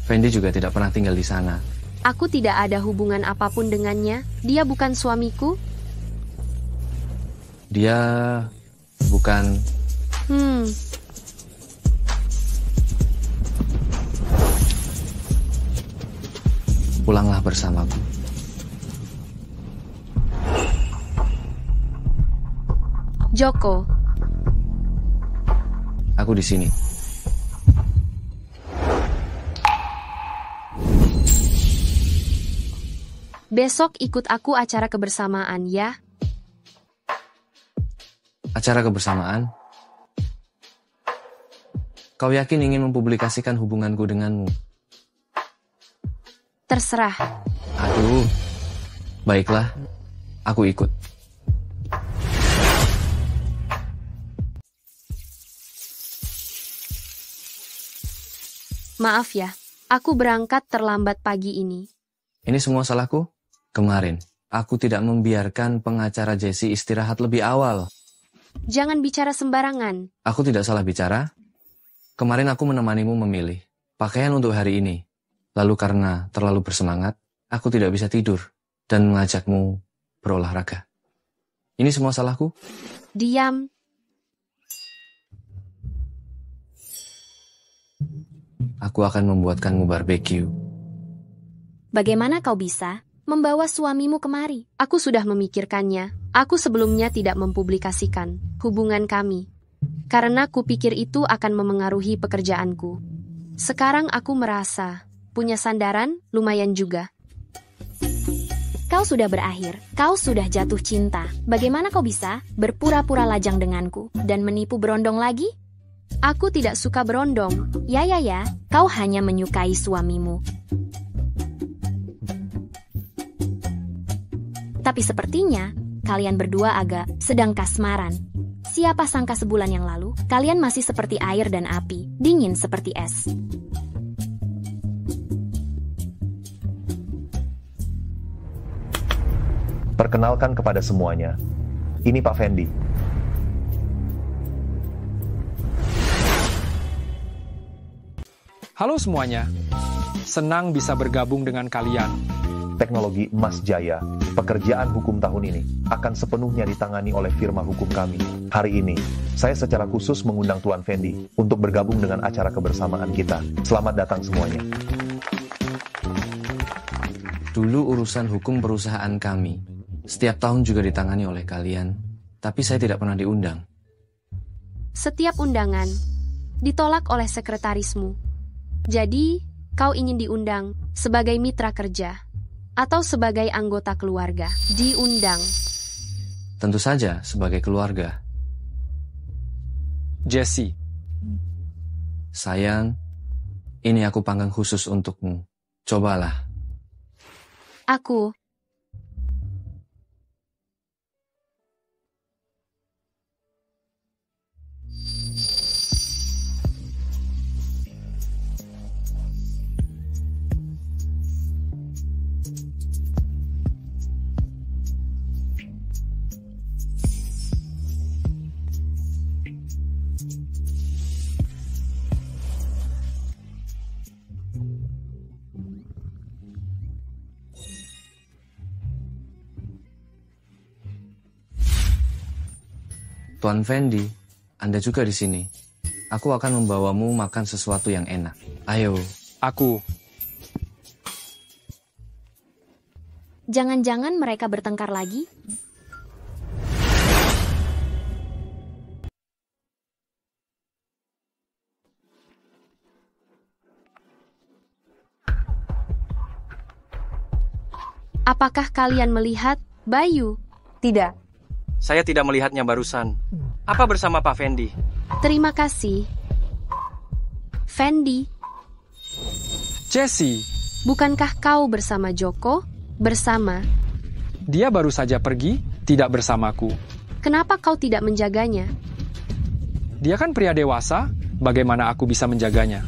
Fendi juga tidak pernah tinggal di sana. Aku tidak ada hubungan apapun dengannya. Dia bukan suamiku. Dia bukan... Pulanglah bersamaku. Joko, aku di sini. Besok ikut aku acara kebersamaan ya. Acara kebersamaan? Kau yakin ingin mempublikasikan hubunganku denganmu? Terserah. Aduh, baiklah, aku ikut. Maaf ya, aku berangkat terlambat pagi ini. Ini semua salahku? Kemarin, aku tidak membiarkan pengacara Jessie istirahat lebih awal. Jangan bicara sembarangan. Aku tidak salah bicara. Kemarin aku menemanimu memilih pakaian untuk hari ini. Lalu karena terlalu bersemangat, aku tidak bisa tidur dan mengajakmu berolahraga. Ini semua salahku? Diam. Aku akan membuatkanmu barbeque. Bagaimana kau bisa membawa suamimu kemari? Aku sudah memikirkannya. Aku sebelumnya tidak mempublikasikan hubungan kami. Karena kupikir itu akan memengaruhi pekerjaanku. Sekarang aku merasa punya sandaran lumayan juga. Kau sudah berakhir. Kau sudah jatuh cinta. Bagaimana kau bisa berpura-pura lajang denganku dan menipu berondong lagi? Aku tidak suka berondong. Ya, kau hanya menyukai suamimu. Tapi sepertinya kalian berdua agak sedang kasmaran. Siapa sangka sebulan yang lalu, kalian masih seperti air dan api, dingin seperti es. Perkenalkan kepada semuanya, ini Pak Fendi. Halo semuanya, senang bisa bergabung dengan kalian. Teknologi Emas Jaya, pekerjaan hukum tahun ini akan sepenuhnya ditangani oleh firma hukum kami. Hari ini, saya secara khusus mengundang Tuan Fendi untuk bergabung dengan acara kebersamaan kita. Selamat datang semuanya. Dulu urusan hukum perusahaan kami setiap tahun juga ditangani oleh kalian, tapi saya tidak pernah diundang. Setiap undangan ditolak oleh sekretarismu. Jadi, kau ingin diundang sebagai mitra kerja atau sebagai anggota keluarga? Diundang. Tentu saja sebagai keluarga. Jessie. Sayang, ini aku panggang khusus untukmu. Cobalah. Aku Tuan Fendi, Anda juga di sini. Aku akan membawamu makan sesuatu yang enak. Ayo. Aku. Jangan-jangan mereka bertengkar lagi? Apakah kalian melihat Bayu? Tidak. Saya tidak melihatnya barusan. Apa bersama Pak Fendi? Terima kasih. Fendi. Jessie. Bukankah kau bersama Joko? Bersama. Dia baru saja pergi, tidak bersamaku. Kenapa kau tidak menjaganya? Dia kan pria dewasa, bagaimana aku bisa menjaganya?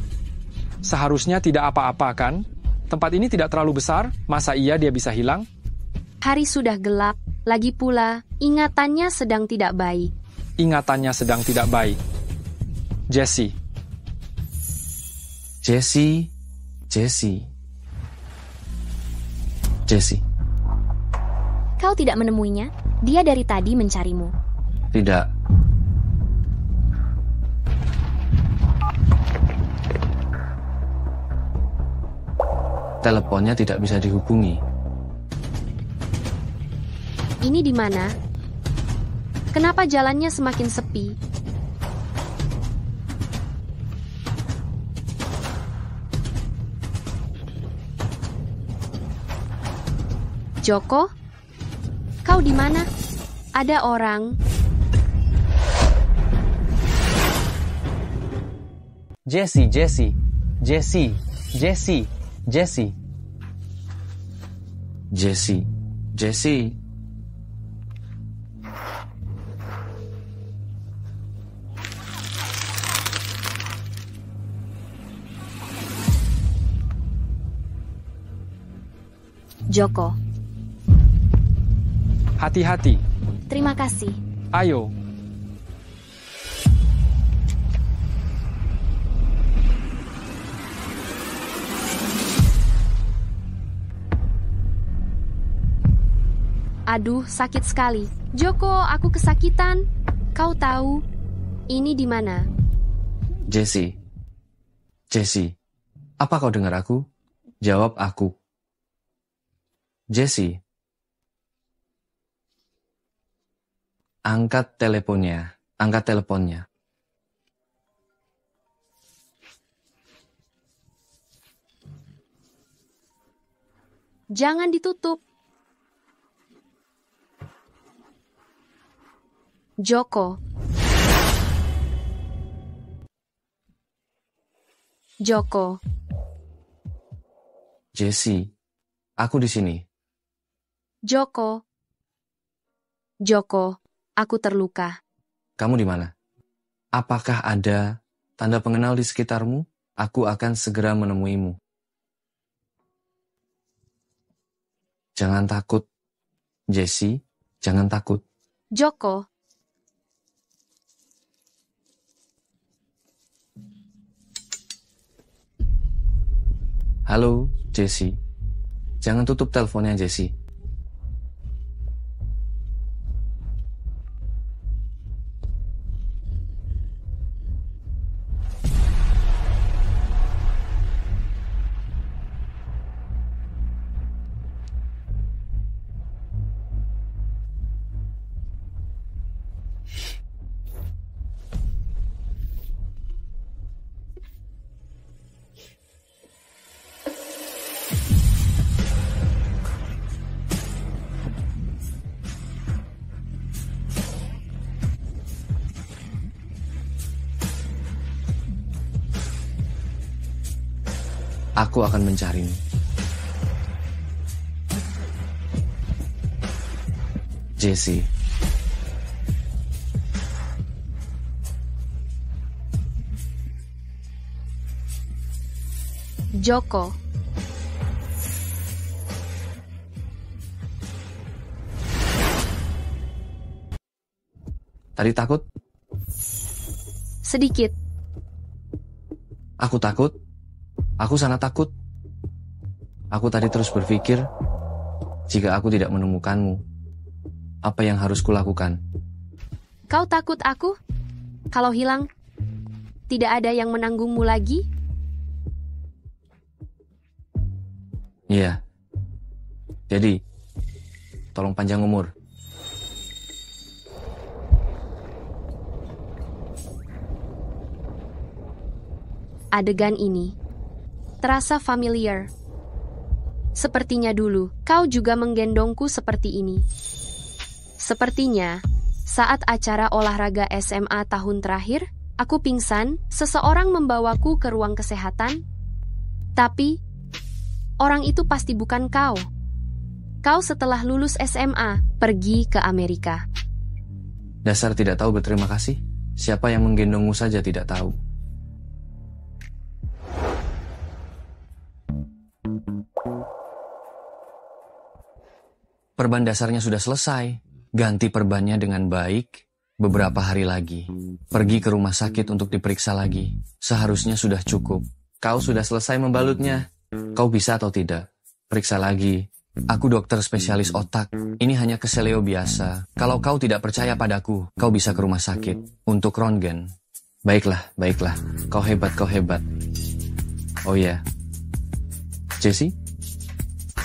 Seharusnya tidak apa-apa kan? Tempat ini tidak terlalu besar, masa iya dia bisa hilang? Hari sudah gelap, lagi pula ingatannya sedang tidak baik. Ingatannya sedang tidak baik. Jesse. Jesse. Kau tidak menemuinya? Dia dari tadi mencarimu. Tidak. Teleponnya tidak bisa dihubungi. Ini di mana? Kenapa jalannya semakin sepi? Joko? Kau di mana? Ada orang. Jesse. Joko. Hati-hati. Terima kasih. Ayo. Aduh, sakit sekali. Joko, aku kesakitan. Kau tahu, ini di mana? Jesse, apa kau dengar aku? Jawab aku. Jesse. Angkat teleponnya. Jangan ditutup. Joko. Jesse, aku di sini. Joko, aku terluka. Kamu di mana? Apakah ada tanda pengenal di sekitarmu? Aku akan segera menemuimu. Jangan takut, Jesse, jangan takut. Joko. Halo, Jesse. Jangan tutup teleponnya, Jesse. Aku akan mencarimu. Jesse. Joko. Tadi takut? Sedikit. Aku takut. Aku sangat takut. Aku tadi terus berpikir, jika aku tidak menemukanmu, apa yang harus kulakukan? Kau takut aku? Kalau hilang, tidak ada yang menanggungmu lagi? Iya. Jadi, tolong panjang umur. Adegan ini terasa familiar. Sepertinya dulu, kau juga menggendongku seperti ini. Sepertinya, saat acara olahraga SMA tahun terakhir, aku pingsan, seseorang membawaku ke ruang kesehatan. Tapi, orang itu pasti bukan kau. Kau setelah lulus SMA, pergi ke Amerika. Dasar tidak tahu berterima kasih. Siapa yang menggendongmu saja tidak tahu. Perban dasarnya sudah selesai. Ganti perbannya dengan baik beberapa hari lagi. Pergi ke rumah sakit untuk diperiksa lagi. Seharusnya sudah cukup. Kau sudah selesai membalutnya. Kau bisa atau tidak? Periksa lagi. Aku dokter spesialis otak. Ini hanya keseleo biasa. Kalau kau tidak percaya padaku, kau bisa ke rumah sakit untuk röntgen. Baiklah, baiklah. Kau hebat, kau hebat. Oh ya, Jessie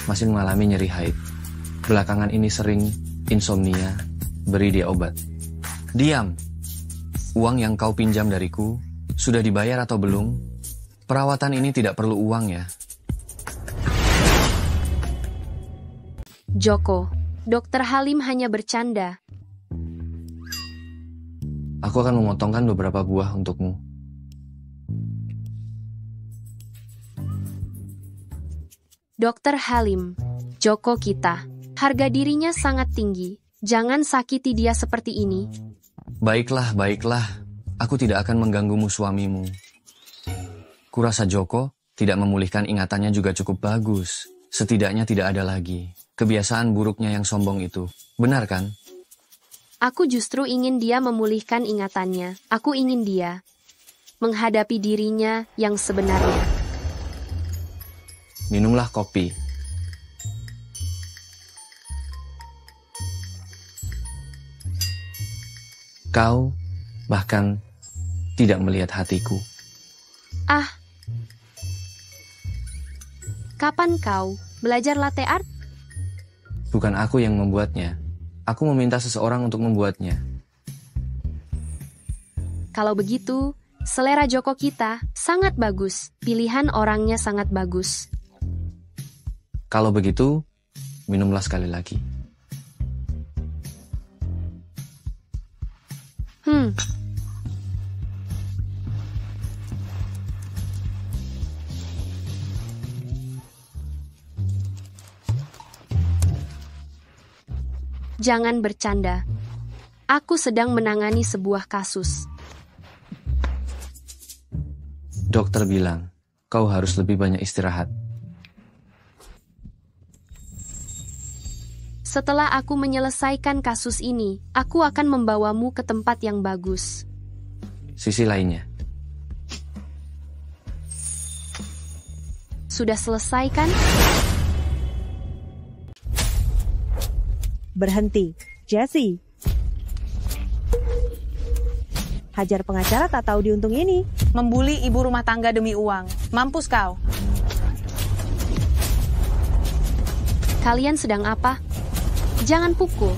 masih mengalami nyeri haid. Belakangan ini sering insomnia. Beri dia obat. Diam. Uang yang kau pinjam dariku sudah dibayar atau belum? Perawatan ini tidak perlu uang ya. Joko, Dokter Halim hanya bercanda. Aku akan memotongkan beberapa buah untukmu. Dokter Halim, Joko kita. Harga dirinya sangat tinggi. Jangan sakiti dia seperti ini. Baiklah, baiklah. Aku tidak akan mengganggumu suamimu. Kurasa Joko tidak memulihkan ingatannya juga cukup bagus. Setidaknya tidak ada lagi kebiasaan buruknya yang sombong itu. Benar kan? Aku justru ingin dia memulihkan ingatannya. Aku ingin dia menghadapi dirinya yang sebenarnya. Minumlah kopi. Kau bahkan tidak melihat hatiku. Ah, kapan kau belajar latte art? Bukan aku yang membuatnya. Aku meminta seseorang untuk membuatnya. Kalau begitu, selera Joko kita sangat bagus. Pilihan orangnya sangat bagus. Kalau begitu, minumlah sekali lagi. Jangan bercanda. Aku sedang menangani sebuah kasus. Dokter bilang, kau harus lebih banyak istirahat. Setelah aku menyelesaikan kasus ini, aku akan membawamu ke tempat yang bagus. Sisi lainnya. Sudah selesai kan? Berhenti, Jessie. Hajar pengacara tak tahu diuntung ini. Membuli ibu rumah tangga demi uang. Mampus kau. Kalian sedang apa? Jangan pukul.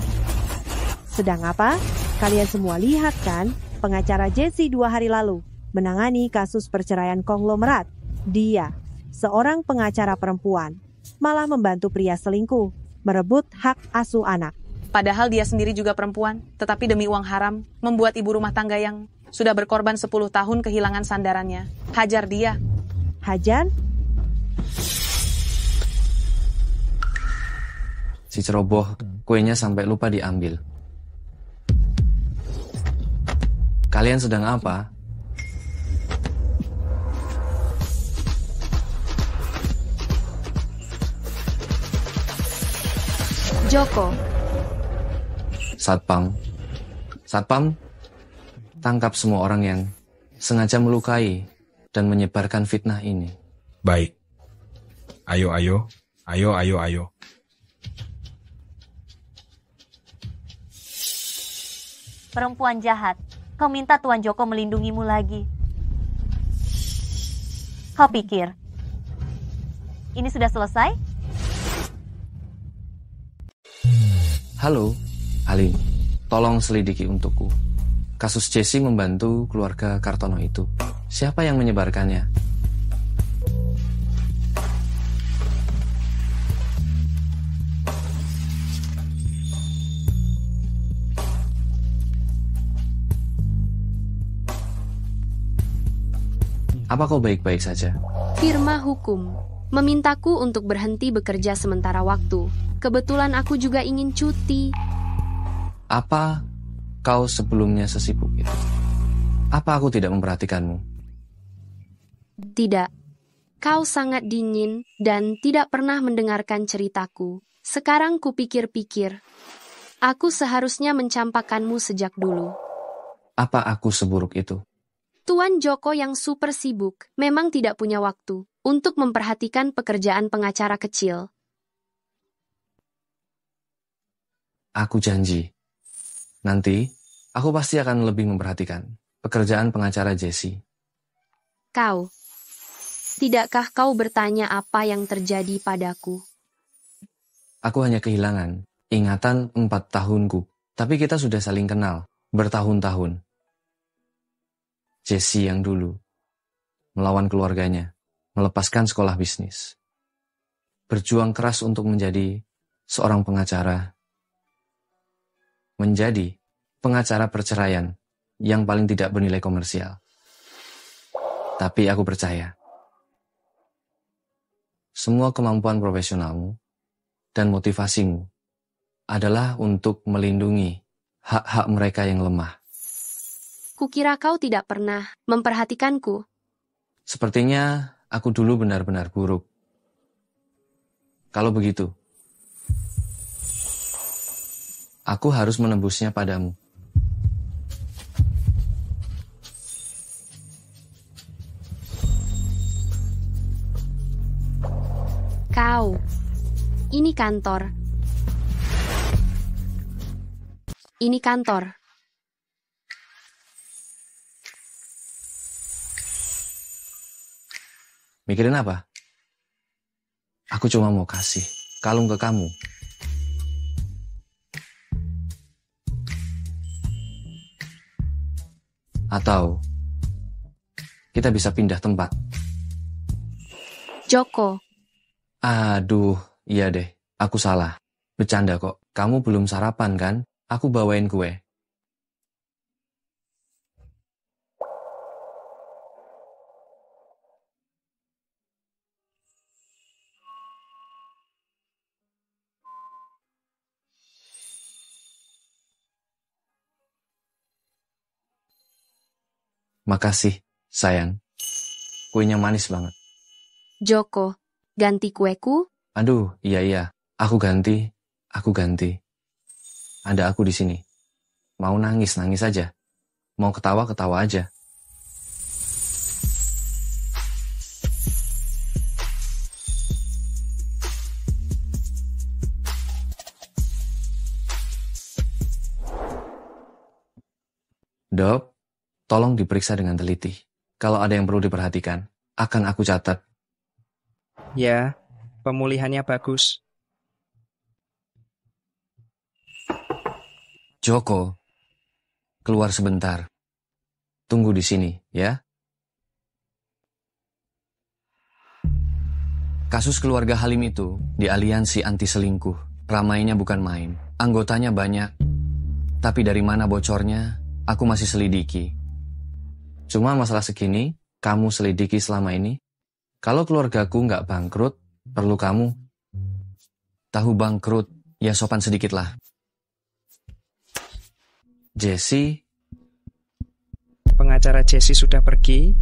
Sedang apa? Kalian semua lihat kan? Pengacara Jessie 2 hari lalu menangani kasus perceraian konglomerat. Dia, seorang pengacara perempuan, malah membantu pria selingkuh merebut hak asuh anak. Padahal dia sendiri juga perempuan, tetapi demi uang haram, membuat ibu rumah tangga yang sudah berkorban 10 tahun kehilangan sandarannya. Hajar dia. Hajar? Si ceroboh, kuenya sampai lupa diambil. Kalian sedang apa? Joko. Satpam. Satpam, tangkap semua orang yang sengaja melukai dan menyebarkan fitnah ini. Baik. Ayo. Perempuan jahat, kau minta Tuan Joko melindungimu lagi. Kau pikir ini sudah selesai? Halo, Halim. Tolong selidiki untukku. Kasus Jessie membantu keluarga Kartono itu. Siapa yang menyebarkannya? Apa kau baik-baik saja? Firma hukum memintaku untuk berhenti bekerja sementara waktu. Kebetulan aku juga ingin cuti. Apa kau sebelumnya sesibuk itu? Apa aku tidak memperhatikanmu? Tidak. Kau sangat dingin dan tidak pernah mendengarkan ceritaku. Sekarang kupikir-pikir. Aku seharusnya mencampakkanmu sejak dulu. Apa aku seburuk itu? Tuan Joko yang super sibuk memang tidak punya waktu untuk memperhatikan pekerjaan pengacara kecil. Aku janji. Nanti, aku pasti akan lebih memperhatikan pekerjaan pengacara Jessie. Kau, tidakkah kau bertanya apa yang terjadi padaku? Aku hanya kehilangan ingatan 4 tahunku, tapi kita sudah saling kenal bertahun-tahun. Jessie yang dulu melawan keluarganya, melepaskan sekolah bisnis, berjuang keras untuk menjadi seorang pengacara, menjadi pengacara perceraian yang paling tidak bernilai komersial. Tapi aku percaya, semua kemampuan profesionalmu dan motivasimu adalah untuk melindungi hak-hak mereka yang lemah. Kukira kau tidak pernah memperhatikanku. Sepertinya aku dulu benar-benar buruk. Kalau begitu, aku harus menembusnya padamu. Kau, ini kantor. Ini kantor. Mikirin apa? Aku cuma mau kasih kalung ke kamu. Atau kita bisa pindah tempat. Joko. Aduh, iya deh. Aku salah. Bercanda kok. Kamu belum sarapan kan? Aku bawain kue. Makasih, sayang. Kuenya manis banget. Joko, ganti kueku? Aduh, iya. Aku ganti. Ada aku di sini. Mau nangis aja. Mau ketawa aja. Dok, tolong diperiksa dengan teliti. Kalau ada yang perlu diperhatikan, akan aku catat. Ya, pemulihannya bagus. Joko, keluar sebentar. Tunggu di sini, ya. Kasus keluarga Halim itu di aliansi anti selingkuh. Ramainya bukan main. Anggotanya banyak. Tapi dari mana bocornya, aku masih selidiki. Cuma masalah segini, kamu selidiki selama ini. Kalau keluargaku nggak bangkrut, perlu kamu. Tahu bangkrut, ya sopan sedikit lah. Jessie. Pengacara Jessie sudah pergi.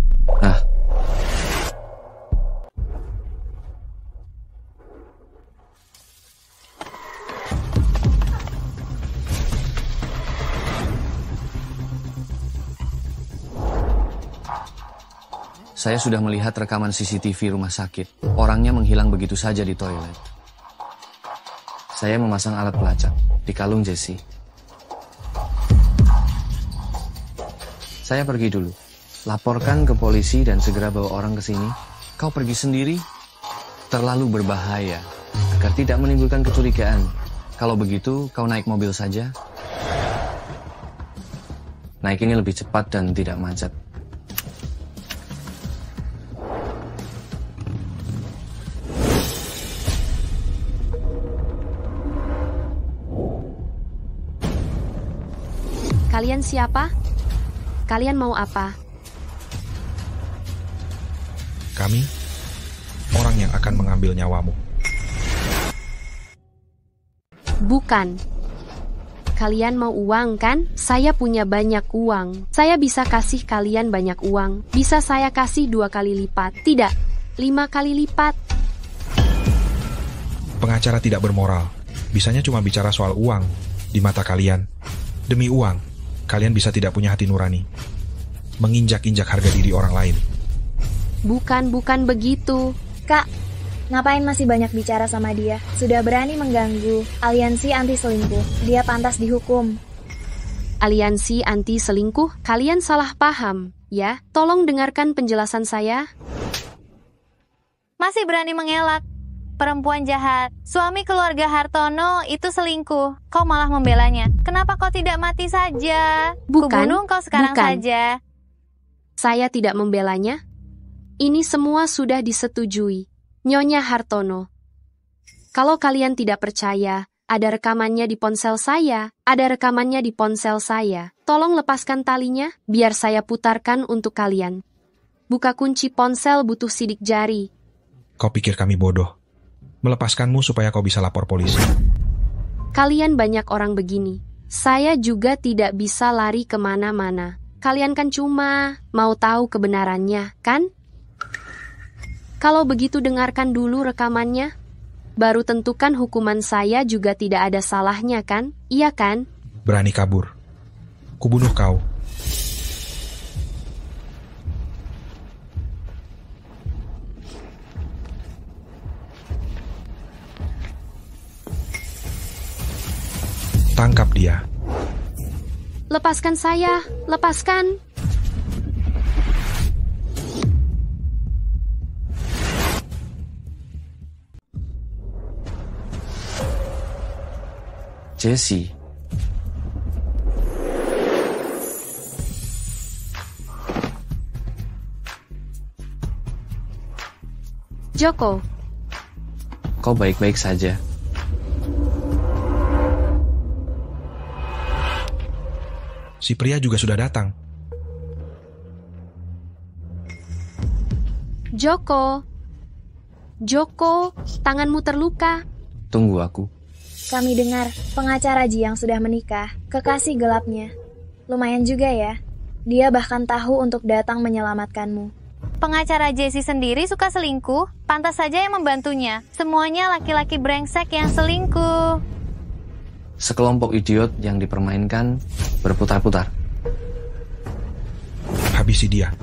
Saya sudah melihat rekaman CCTV rumah sakit. Orangnya menghilang begitu saja di toilet. Saya memasang alat pelacak di kalung Jessie. Saya pergi dulu. Laporkan ke polisi dan segera bawa orang ke sini. Kau pergi sendiri? Terlalu berbahaya. Agar tidak menimbulkan kecurigaan. Kalau begitu, kau naik mobil saja. Naik ini lebih cepat dan tidak macet. Kalian siapa? Kalian mau apa? Kami, orang yang akan mengambil nyawamu. Bukan. Kalian mau uang kan? Saya punya banyak uang. Saya bisa kasih kalian banyak uang. Bisa saya kasih 2 kali lipat. Tidak, 5 kali lipat. Pengacara tidak bermoral. Bisanya cuma bicara soal uang di mata kalian. Demi uang, kalian bisa tidak punya hati nurani. Menginjak-injak harga diri orang lain. Bukan begitu. Kak, ngapain masih banyak bicara sama dia? Sudah berani mengganggu aliansi anti selingkuh. Dia pantas dihukum. Aliansi anti selingkuh? Kalian salah paham, ya? Tolong dengarkan penjelasan saya. Masih berani mengelak. Perempuan jahat. Suami keluarga Hartono itu selingkuh. Kau malah membelanya. Kenapa kau tidak mati saja? Kubunuh kau sekarang saja. Saya tidak membelanya. Ini semua sudah disetujui. Nyonya Hartono. Kalau kalian tidak percaya, ada rekamannya di ponsel saya. Ada rekamannya di ponsel saya. Tolong lepaskan talinya, biar saya putarkan untuk kalian. Buka kunci ponsel butuh sidik jari. Kau pikir kami bodoh? Melepaskanmu supaya kau bisa lapor polisi. Kalian banyak orang begini. Saya juga tidak bisa lari kemana-mana. Kalian kan cuma mau tahu kebenarannya, kan? Kalau begitu dengarkan dulu rekamannya. Baru tentukan hukuman saya juga tidak ada salahnya, kan? Iya kan? Berani kabur. Kubunuh kau. Tangkap dia. Lepaskan saya, lepaskan. Jessie. Joko. Kau baik-baik saja. Si pria juga sudah datang. Joko. Joko, tanganmu terluka. Tunggu aku. Kami dengar pengacara Ji yang sudah menikah, kekasih gelapnya. Lumayan juga ya. Dia bahkan tahu untuk datang menyelamatkanmu. Pengacara Jessie sendiri suka selingkuh. Pantas saja yang membantunya. Semuanya laki-laki brengsek yang selingkuh. Sekelompok idiot yang dipermainkan berputar-putar. Habisi dia.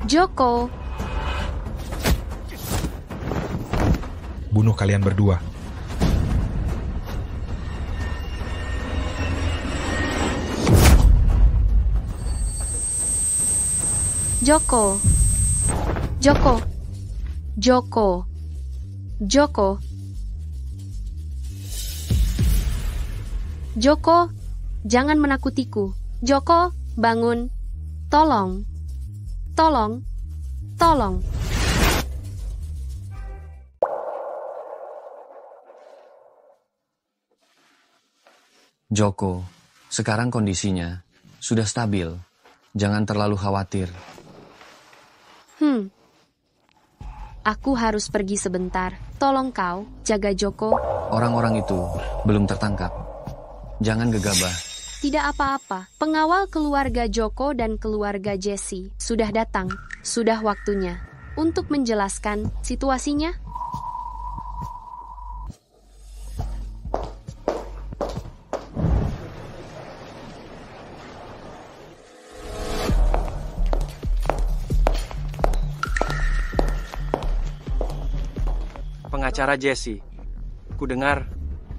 Joko. Bunuh kalian berdua. Joko. Joko. Joko. Joko. Joko, jangan menakutiku. Joko, bangun. Tolong. Tolong. Tolong. Joko, sekarang kondisinya sudah stabil. Jangan terlalu khawatir. Aku harus pergi sebentar. Tolong kau, jaga Joko. Orang-orang itu belum tertangkap. Jangan gegabah. Tidak apa-apa. Pengawal keluarga Joko dan keluarga Jessie sudah datang. Sudah waktunya untuk menjelaskan situasinya. Pengacara Jessie, kudengar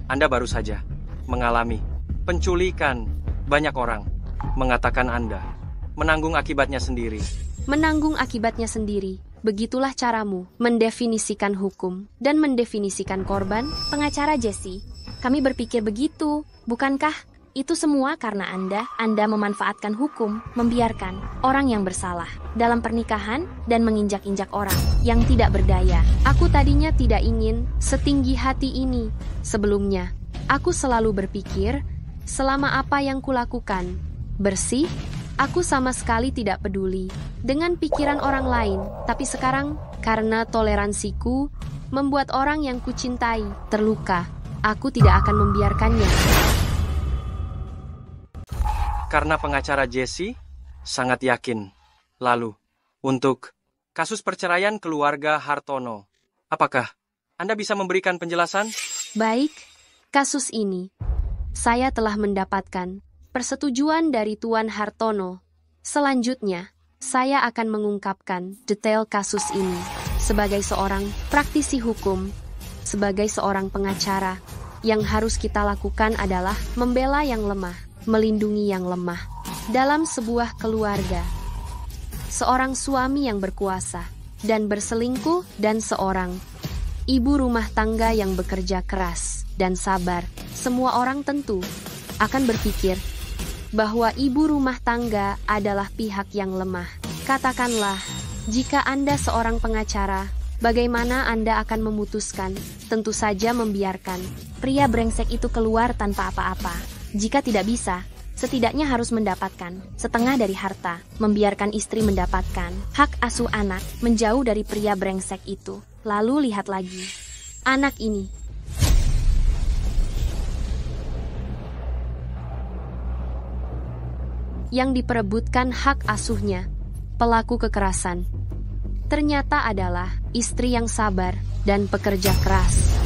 Anda baru saja mengalami penculikan. Banyak orang mengatakan Anda menanggung akibatnya sendiri. Menanggung akibatnya sendiri. Begitulah caramu mendefinisikan hukum dan mendefinisikan korban. Pengacara Jessie, kami berpikir begitu, bukankah? Itu semua karena Anda memanfaatkan hukum, membiarkan orang yang bersalah dalam pernikahan dan menginjak-injak orang yang tidak berdaya. Aku tadinya tidak ingin setinggi hati ini. Sebelumnya, aku selalu berpikir, selama apa yang kulakukan bersih, aku sama sekali tidak peduli dengan pikiran orang lain. Tapi sekarang, karena toleransiku membuat orang yang kucintai terluka, aku tidak akan membiarkannya. Karena pengacara Jessie sangat yakin. Lalu, untuk kasus perceraian keluarga Hartono, apakah Anda bisa memberikan penjelasan? Baik, kasus ini saya telah mendapatkan persetujuan dari Tuan Hartono. Selanjutnya, saya akan mengungkapkan detail kasus ini. Sebagai seorang praktisi hukum, sebagai seorang pengacara, yang harus kita lakukan adalah membela yang lemah, melindungi yang lemah. Dalam sebuah keluarga, seorang suami yang berkuasa dan berselingkuh dan seorang ibu rumah tangga yang bekerja keras dan sabar, semua orang tentu akan berpikir bahwa ibu rumah tangga adalah pihak yang lemah. Katakanlah, jika Anda seorang pengacara, bagaimana Anda akan memutuskan? Tentu saja membiarkan Pria brengsek itu keluar tanpa apa-apa. Jika tidak bisa, setidaknya harus mendapatkan setengah dari harta, membiarkan istri mendapatkan hak asuh anak, menjauh dari pria brengsek itu. Lalu lihat lagi, anak ini. Yang diperebutkan hak asuhnya, pelaku kekerasan, ternyata adalah istri yang sabar dan pekerja keras.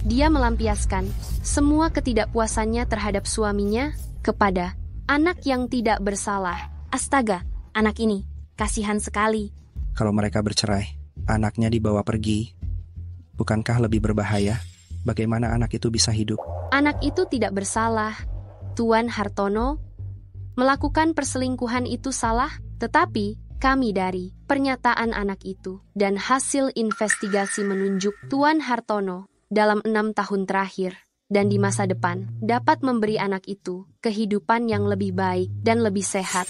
Dia melampiaskan semua ketidakpuasannya terhadap suaminya kepada anak yang tidak bersalah. Astaga, anak ini kasihan sekali. Kalau mereka bercerai, anaknya dibawa pergi. Bukankah lebih berbahaya? Bagaimana anak itu bisa hidup? Anak itu tidak bersalah. Tuan Hartono melakukan perselingkuhan itu salah, tetapi kami dari pernyataan anak itu dan hasil investigasi menunjuk Tuan Hartono dalam 6 tahun terakhir dan di masa depan dapat memberi anak itu kehidupan yang lebih baik dan lebih sehat.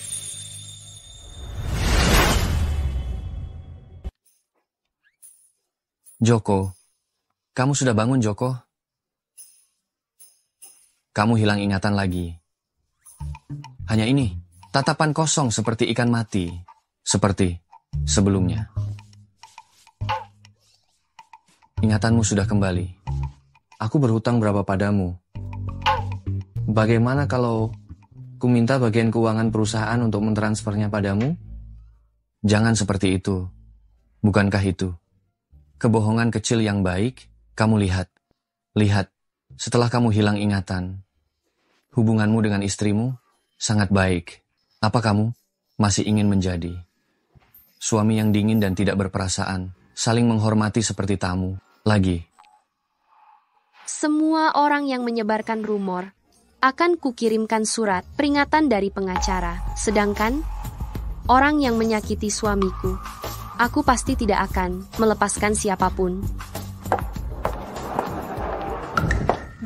Joko, kamu sudah bangun, Joko? Kamu hilang ingatan lagi. Hanya ini, tatapan kosong seperti ikan mati, seperti sebelumnya. Ingatanmu sudah kembali. Aku berhutang berapa padamu? Bagaimana kalau ku minta bagian keuangan perusahaan untuk mentransfernya padamu? Jangan seperti itu. Bukankah itu kebohongan kecil yang baik? Kamu lihat, setelah kamu hilang ingatan, hubunganmu dengan istrimu sangat baik. Apa kamu masih ingin menjadi suami yang dingin dan tidak berperasaan, saling menghormati seperti tamu lagi? Semua orang yang menyebarkan rumor akan kukirimkan surat peringatan dari pengacara. Sedangkan orang yang menyakiti suamiku, aku pasti tidak akan melepaskan siapapun.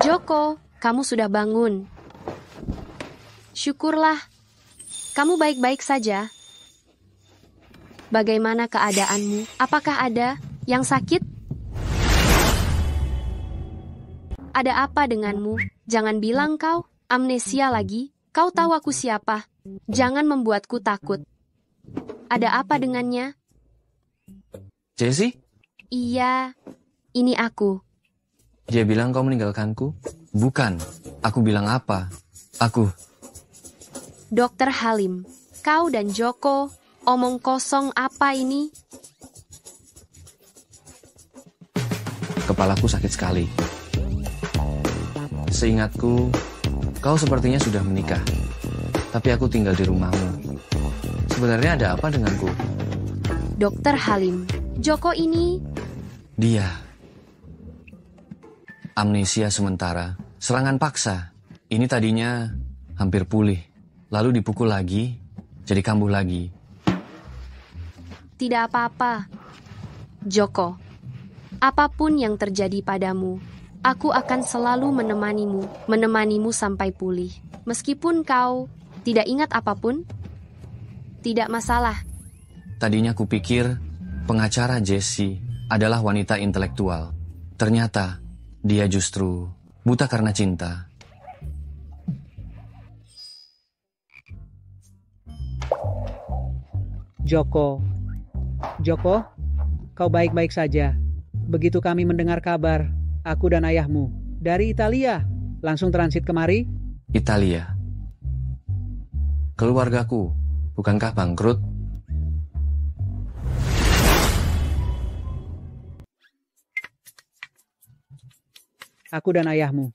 Joko, kamu sudah bangun. Syukurlah, kamu baik-baik saja. Bagaimana keadaanmu? Apakah ada yang sakit? Ada apa denganmu? Jangan bilang kau amnesia lagi. Kau tahu aku siapa. Jangan membuatku takut. Ada apa dengannya? Jessie? Iya, ini aku. Dia bilang kau meninggalkanku? Bukan. Aku bilang apa? Aku... Dokter Halim, kau dan Joko, omong kosong apa ini? Kepalaku sakit sekali. Seingatku, kau sepertinya sudah menikah. Tapi aku tinggal di rumahmu. Sebenarnya ada apa denganku? Dokter Halim, Joko ini... Dia. Amnesia sementara, serangan paksa. Ini tadinya hampir pulih. Lalu dipukul lagi, jadi kambuh lagi. Tidak apa-apa, Joko. Apapun yang terjadi padamu, aku akan selalu menemanimu sampai pulih. Meskipun kau tidak ingat apapun, tidak masalah. Tadinya kupikir pengacara Jessie adalah wanita intelektual. Ternyata dia justru buta karena cinta. Joko, kau baik-baik saja. Begitu kami mendengar kabar, aku dan ayahmu, dari Italia, langsung transit kemari. Italia. Keluargaku bukankah bangkrut? Aku dan ayahmu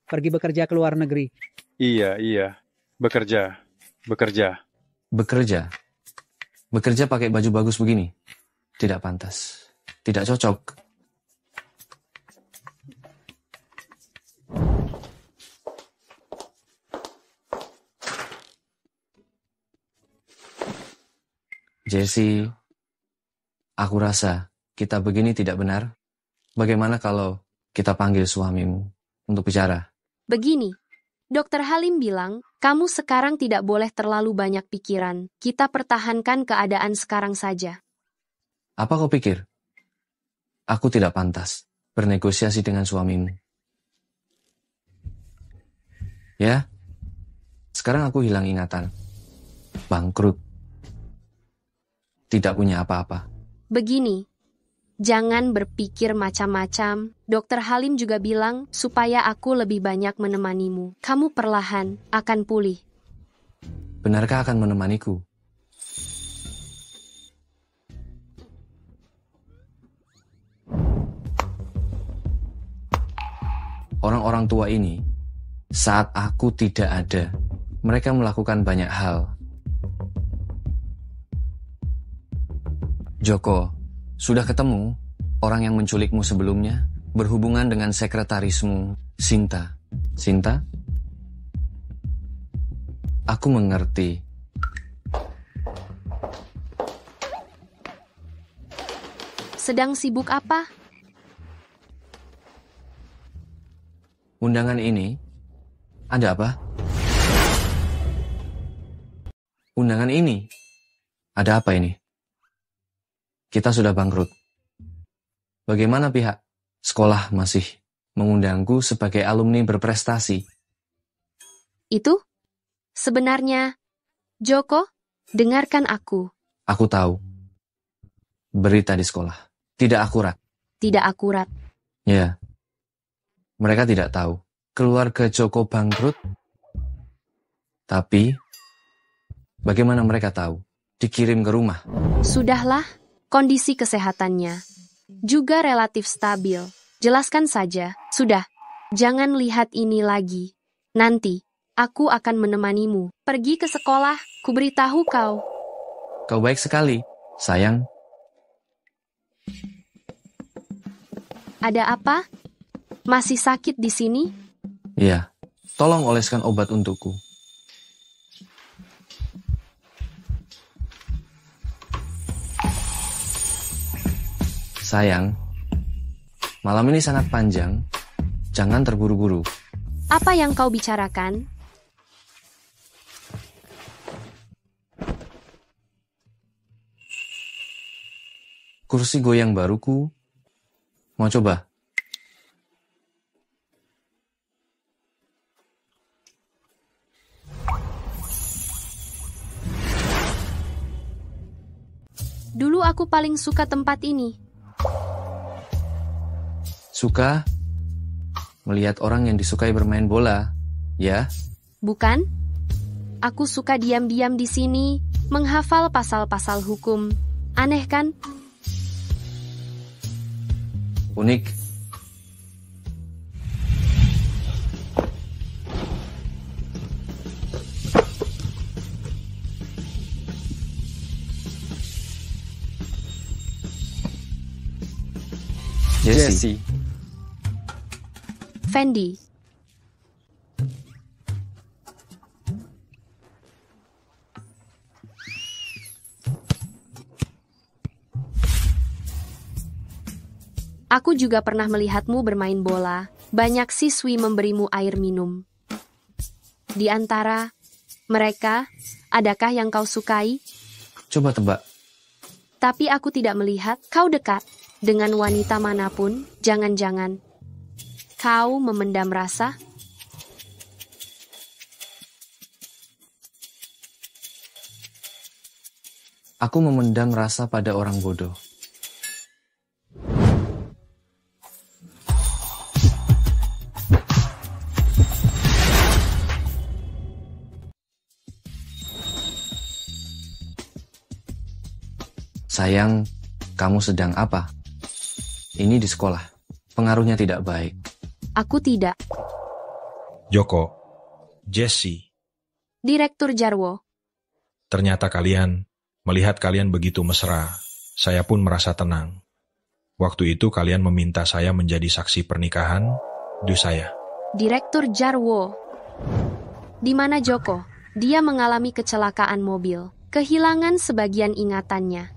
pergi bekerja ke luar negeri. Iya. Bekerja. Bekerja pakai baju bagus begini? Tidak pantas. Tidak cocok. Jessie, aku rasa kita begini tidak benar. Bagaimana kalau kita panggil suamimu untuk bicara? Begini, Dokter Halim bilang, kamu sekarang tidak boleh terlalu banyak pikiran. Kita pertahankan keadaan sekarang saja. Apa kau pikir? Aku tidak pantas bernegosiasi dengan suamimu. Ya, sekarang aku hilang ingatan. Bangkrut. Tidak punya apa-apa. Begini, jangan berpikir macam-macam. Dokter Halim juga bilang supaya aku lebih banyak menemanimu. Kamu perlahan akan pulih. Benarkah akan menemaniku? Orang-orang tua ini, saat aku tidak ada, mereka melakukan banyak hal. Joko, sudah ketemu orang yang menculikmu sebelumnya? Berhubungan dengan sekretarismu, Sinta. Sinta? Aku mengerti. Sedang sibuk apa? Undangan ini, ada apa? Undangan ini, ada apa ini? Kita sudah bangkrut. Bagaimana pihak sekolah masih mengundangku sebagai alumni berprestasi? Itu? Sebenarnya, Joko, dengarkan aku. Aku tahu. Berita di sekolah. Tidak akurat. Tidak akurat. Ya. Mereka tidak tahu. Keluarga Joko bangkrut. Tapi, bagaimana mereka tahu? Dikirim ke rumah. Sudahlah. Kondisi kesehatannya juga relatif stabil. Jelaskan saja. Sudah, jangan lihat ini lagi. Nanti, aku akan menemanimu. Pergi ke sekolah, kuberitahu kau. Kau baik sekali, sayang. Ada apa? Masih sakit di sini? Iya, tolong oleskan obat untukku. Sayang, malam ini sangat panjang. Jangan terburu-buru. Apa yang kau bicarakan? Kursi goyang baruku. Mau coba? Dulu aku paling suka tempat ini. Suka melihat orang yang disukai bermain bola, ya? Bukan? Aku suka diam-diam di sini, menghafal pasal-pasal hukum. Aneh kan? Unik. Jessie. Fendi. Aku juga pernah melihatmu bermain bola. Banyak siswi memberimu air minum. Di antara mereka, adakah yang kau sukai? Coba tebak. Tapi aku tidak melihat kau dekat dengan wanita manapun. Jangan-jangan kau memendam rasa? Aku memendam rasa pada orang bodoh. Sayang, kamu sedang apa? Ini di sekolah. Pengaruhnya tidak baik. Aku tidak. Joko, Jesse, Direktur Jarwo. ternyata melihat kalian begitu mesra, saya pun merasa tenang. Waktu itu kalian meminta saya menjadi saksi pernikahan saya. Direktur Jarwo. Di mana Joko? Dia mengalami kecelakaan mobil, kehilangan sebagian ingatannya.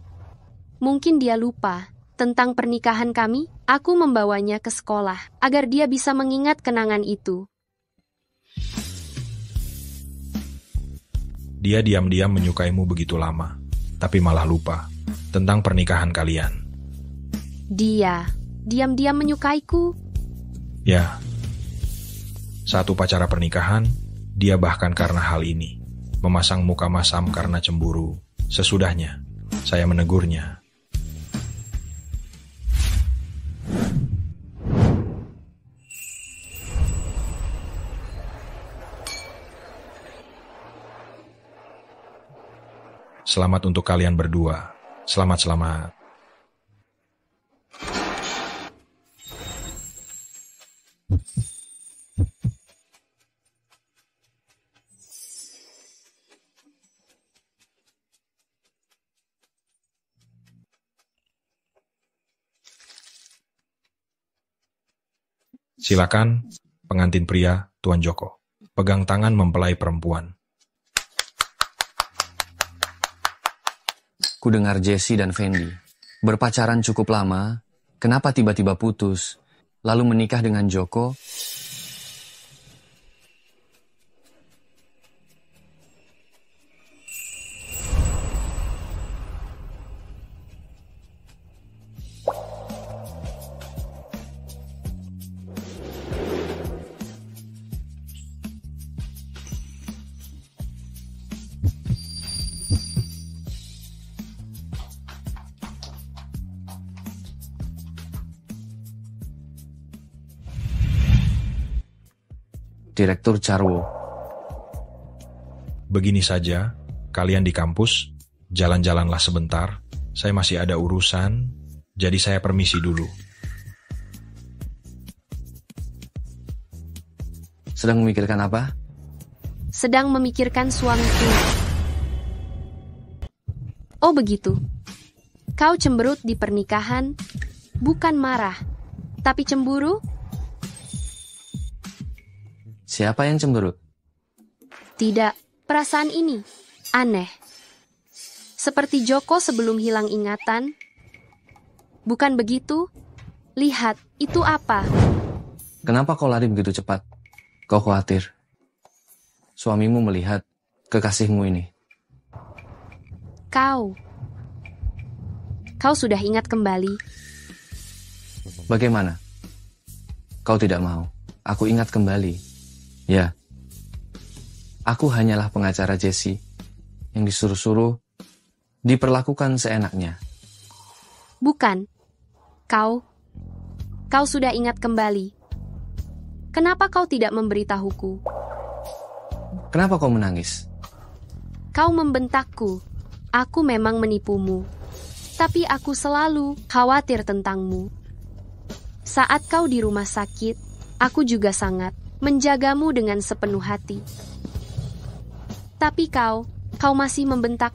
Mungkin dia lupa tentang pernikahan kami. Aku membawanya ke sekolah agar dia bisa mengingat kenangan itu. Dia diam-diam menyukaimu begitu lama, tapi malah lupa tentang pernikahan kalian. Dia diam-diam menyukaiku. Ya, saat upacara pernikahan, dia bahkan karena hal ini memasang muka masam karena cemburu. Sesudahnya, saya menegurnya. Selamat untuk kalian berdua. Selamat. Silakan, pengantin pria, Tuan Joko. Pegang tangan mempelai perempuan. Ku dengar Jesse dan Fendi berpacaran cukup lama. Kenapa tiba-tiba putus, lalu menikah dengan Joko? Direktur Jarwo. Begini saja, kalian di kampus, jalan-jalanlah sebentar. Saya masih ada urusan, jadi saya permisi dulu. Sedang memikirkan apa? Sedang memikirkan suamiku. Oh begitu. Kau cemberut di pernikahan, bukan marah, tapi cemburu? Siapa yang cemberut? Tidak, perasaan ini aneh. Seperti Joko sebelum hilang ingatan. Bukan begitu? Lihat, itu apa? Kenapa kau lari begitu cepat? Kau khawatir suamimu melihat kekasihmu ini. Kau sudah ingat kembali. Bagaimana? Kau tidak mau aku ingat kembali. Ya, aku hanyalah pengacara Jesse yang disuruh-suruh diperlakukan seenaknya. Bukan. Kau sudah ingat kembali. Kenapa kau tidak memberitahuku? Kenapa kau menangis? Kau membentakku. Aku memang menipumu. Tapi aku selalu khawatir tentangmu. Saat kau di rumah sakit, aku juga sangat menjagamu dengan sepenuh hati. Tapi kau masih membentak.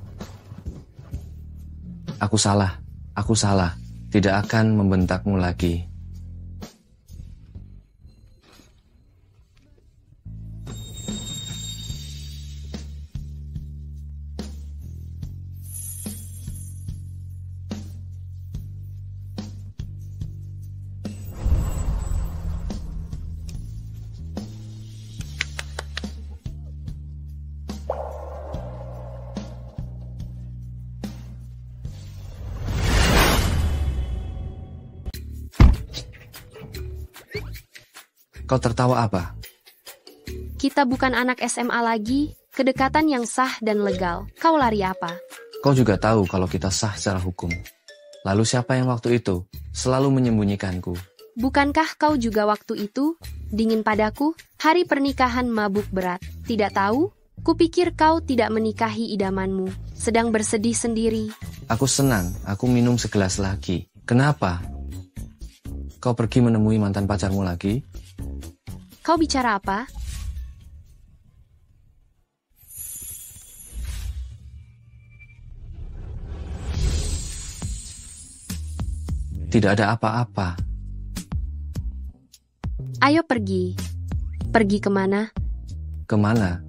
Aku salah. Tidak akan membentakmu lagi. Kau tertawa apa? Kita bukan anak SMA lagi, kedekatan yang sah dan legal. Kau lari apa? Kau juga tahu kalau kita sah secara hukum. Lalu siapa yang waktu itu selalu menyembunyikanku? Bukankah kau juga waktu itu dingin padaku? Hari pernikahan mabuk berat. Tidak tahu? Kupikir kau tidak menikahi idamanmu. sedang bersedih sendiri. Aku senang, aku minum segelas lagi. Kenapa? Kau pergi menemui mantan pacarmu lagi? Kau bicara apa? Tidak ada apa-apa. Ayo pergi. Pergi kemana? Kemana?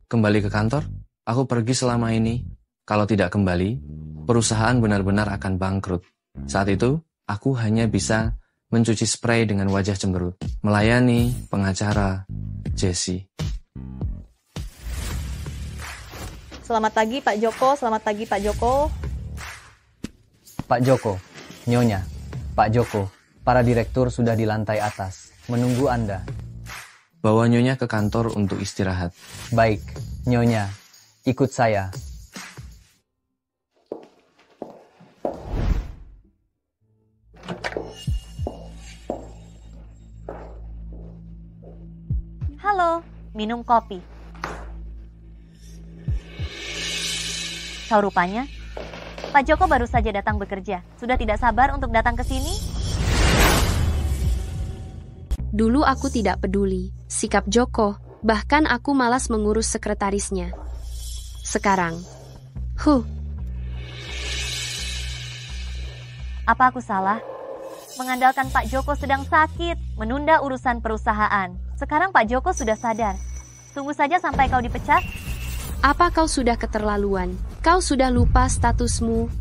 Kembali ke kantor? Aku pergi selama ini. Kalau tidak kembali, perusahaan benar-benar akan bangkrut. Saat itu, aku hanya bisa mencuci spray dengan wajah cemberut, melayani pengacara Jesse. Selamat pagi Pak Joko, selamat pagi Pak Joko. Pak Joko, Nyonya, Pak Joko, para direktur sudah di lantai atas, menunggu Anda. Bawa Nyonya ke kantor untuk istirahat. Baik, Nyonya, ikut saya. Halo, minum kopi. Kau rupanya? Pak Joko baru saja datang bekerja. Sudah tidak sabar untuk datang ke sini? Dulu aku tidak peduli sikap Joko, bahkan aku malas mengurus sekretarisnya. Sekarang, Apa aku salah? Mengandalkan Pak Joko sedang sakit, menunda urusan perusahaan. Sekarang Pak Joko sudah sadar. Tunggu saja sampai kau dipecat. Apa kau sudah keterlaluan? Kau sudah lupa statusmu.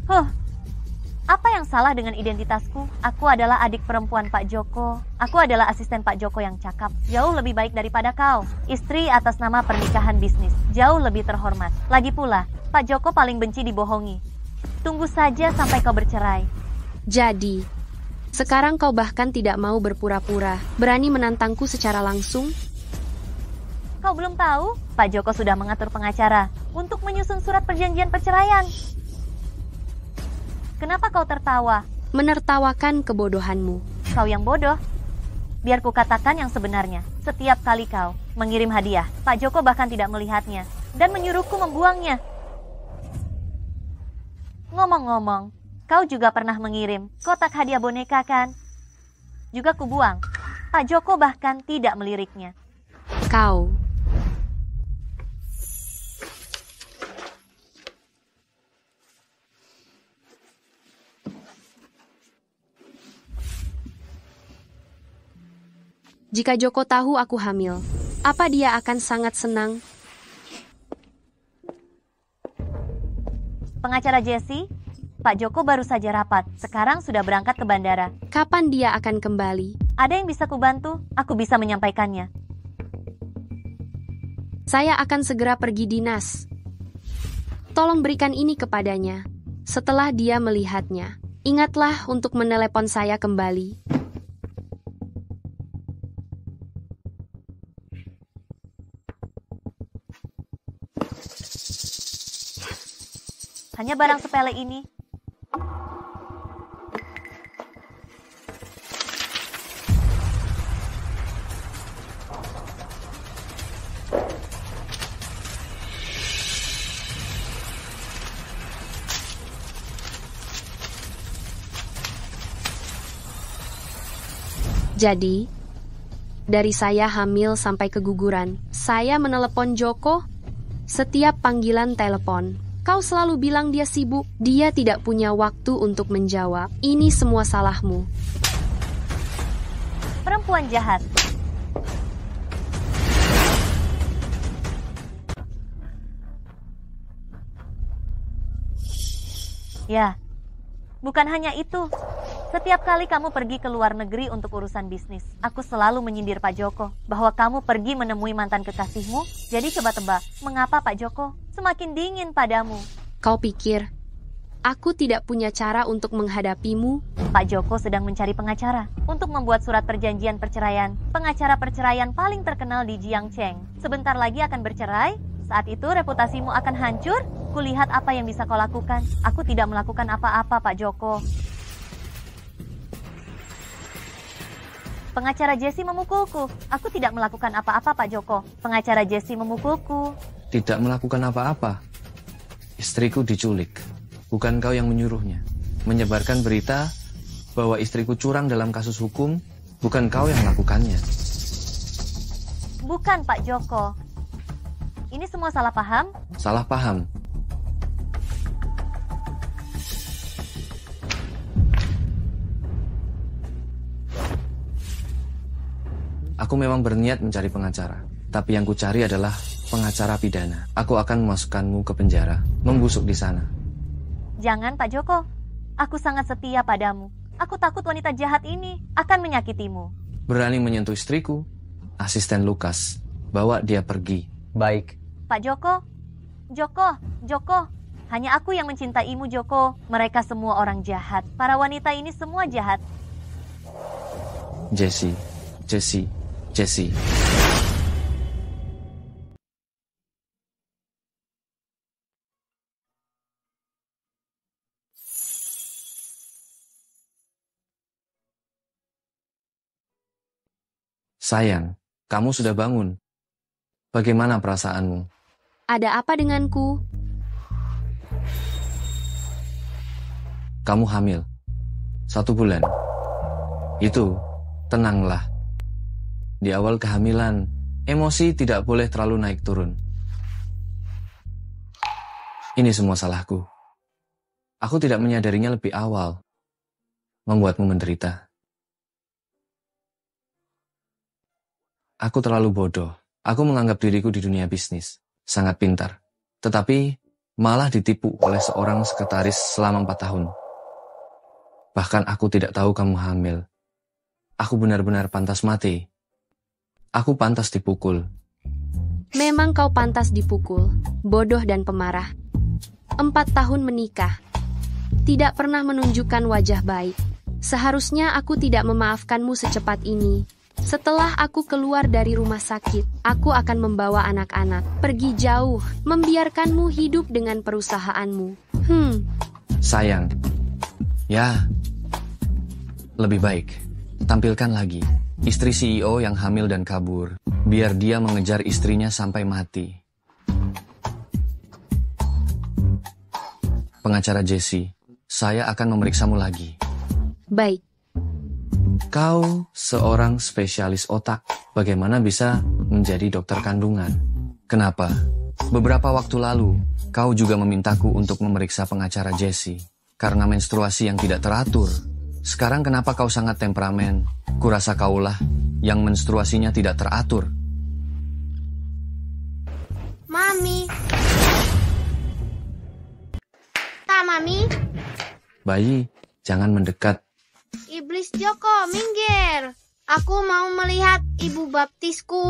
Apa yang salah dengan identitasku? Aku adalah adik perempuan Pak Joko. Aku adalah asisten Pak Joko yang cakap. Jauh lebih baik daripada kau. Istri atas nama pernikahan bisnis. Jauh lebih terhormat. Lagi pula, Pak Joko paling benci dibohongi. Tunggu saja sampai kau bercerai. Jadi, sekarang kau bahkan tidak mau berpura-pura, berani menantangku secara langsung? Kau belum tahu? Pak Joko sudah mengatur pengacara untuk menyusun surat perjanjian perceraian. Kenapa kau tertawa? Menertawakan kebodohanmu. Kau yang bodoh. Biar ku katakan yang sebenarnya. Setiap kali kau mengirim hadiah, Pak Joko bahkan tidak melihatnya dan menyuruhku membuangnya. Ngomong-ngomong, kau juga pernah mengirim kotak hadiah boneka kan? Juga kubuang. Pak Joko bahkan tidak meliriknya. Kau. Jika Joko tahu aku hamil, apa dia akan sangat senang? Pengacara Jesse, Pak Joko baru saja rapat. Sekarang sudah berangkat ke bandara. Kapan dia akan kembali? Ada yang bisa kubantu? Aku bisa menyampaikannya. Saya akan segera pergi dinas. Tolong berikan ini kepadanya. Setelah dia melihatnya, ingatlah untuk menelepon saya kembali. Hanya barang sepele ini. Jadi, dari saya hamil sampai keguguran, saya menelepon Joko. Setiap panggilan telepon, kau selalu bilang dia sibuk, dia tidak punya waktu untuk menjawab. Ini semua salahmu. Perempuan jahat. Ya, bukan hanya itu. Setiap kali kamu pergi ke luar negeri untuk urusan bisnis, aku selalu menyindir Pak Joko bahwa kamu pergi menemui mantan kekasihmu. Jadi coba tebak, mengapa Pak Joko semakin dingin padamu? Kau pikir aku tidak punya cara untuk menghadapimu? Pak Joko sedang mencari pengacara untuk membuat surat perjanjian perceraian. Pengacara perceraian paling terkenal di Jiangcheng. Sebentar lagi akan bercerai. Saat itu reputasimu akan hancur. Kulihat apa yang bisa kau lakukan. Aku tidak melakukan apa-apa, Pak Joko. Pengacara Jesse memukulku. Aku tidak melakukan apa-apa, Pak Joko. Pengacara Jesse memukulku. Tidak melakukan apa-apa? Istriku diculik. Bukan kau yang menyuruhnya. Menyebarkan berita bahwa istriku curang dalam kasus hukum, bukan kau yang melakukannya. Bukan, Pak Joko. Ini semua salah paham? Salah paham. Aku memang berniat mencari pengacara, tapi yang kucari adalah pengacara pidana. Aku akan memasukkanmu ke penjara, membusuk di sana. Jangan, Pak Joko. Aku sangat setia padamu. Aku takut wanita jahat ini akan menyakitimu. Berani menyentuh istriku? Asisten Lukas, bawa dia pergi. Baik. Pak Joko, Joko. Hanya aku yang mencintaimu, Joko. Mereka semua orang jahat. Para wanita ini semua jahat. Jesse. Sayang, kamu sudah bangun. Bagaimana perasaanmu? Ada apa denganku? Kamu hamil. 1 bulan. Itu, tenanglah. Di awal kehamilan, emosi tidak boleh terlalu naik turun. Ini semua salahku. Aku tidak menyadarinya lebih awal. Membuatmu menderita. Aku terlalu bodoh. Aku menganggap diriku di dunia bisnis. Sangat pintar. Tetapi malah ditipu oleh seorang sekretaris selama 4 tahun. Bahkan aku tidak tahu kamu hamil. Aku benar-benar pantas mati. Aku pantas dipukul. Memang kau pantas dipukul, bodoh dan pemarah. 4 tahun menikah. Tidak pernah menunjukkan wajah baik. Seharusnya aku tidak memaafkanmu secepat ini. Setelah aku keluar dari rumah sakit, aku akan membawa anak-anak pergi jauh, membiarkanmu hidup dengan perusahaanmu. Sayang. Ya, lebih baik. Tampilkan lagi istri CEO yang hamil dan kabur, biar dia mengejar istrinya sampai mati. Pengacara Jesse, saya akan memeriksamu lagi. Baik. Kau seorang spesialis otak. Bagaimana bisa menjadi dokter kandungan? Kenapa? Beberapa waktu lalu, kau juga memintaku untuk memeriksa pengacara Jesse karena menstruasi yang tidak teratur. Sekarang kenapa kau sangat temperamen? Kurasa kaulah yang menstruasinya tidak teratur. Mami. Mami. Bayi, jangan mendekat. Iblis Joko, minggir. Aku mau melihat ibu baptisku.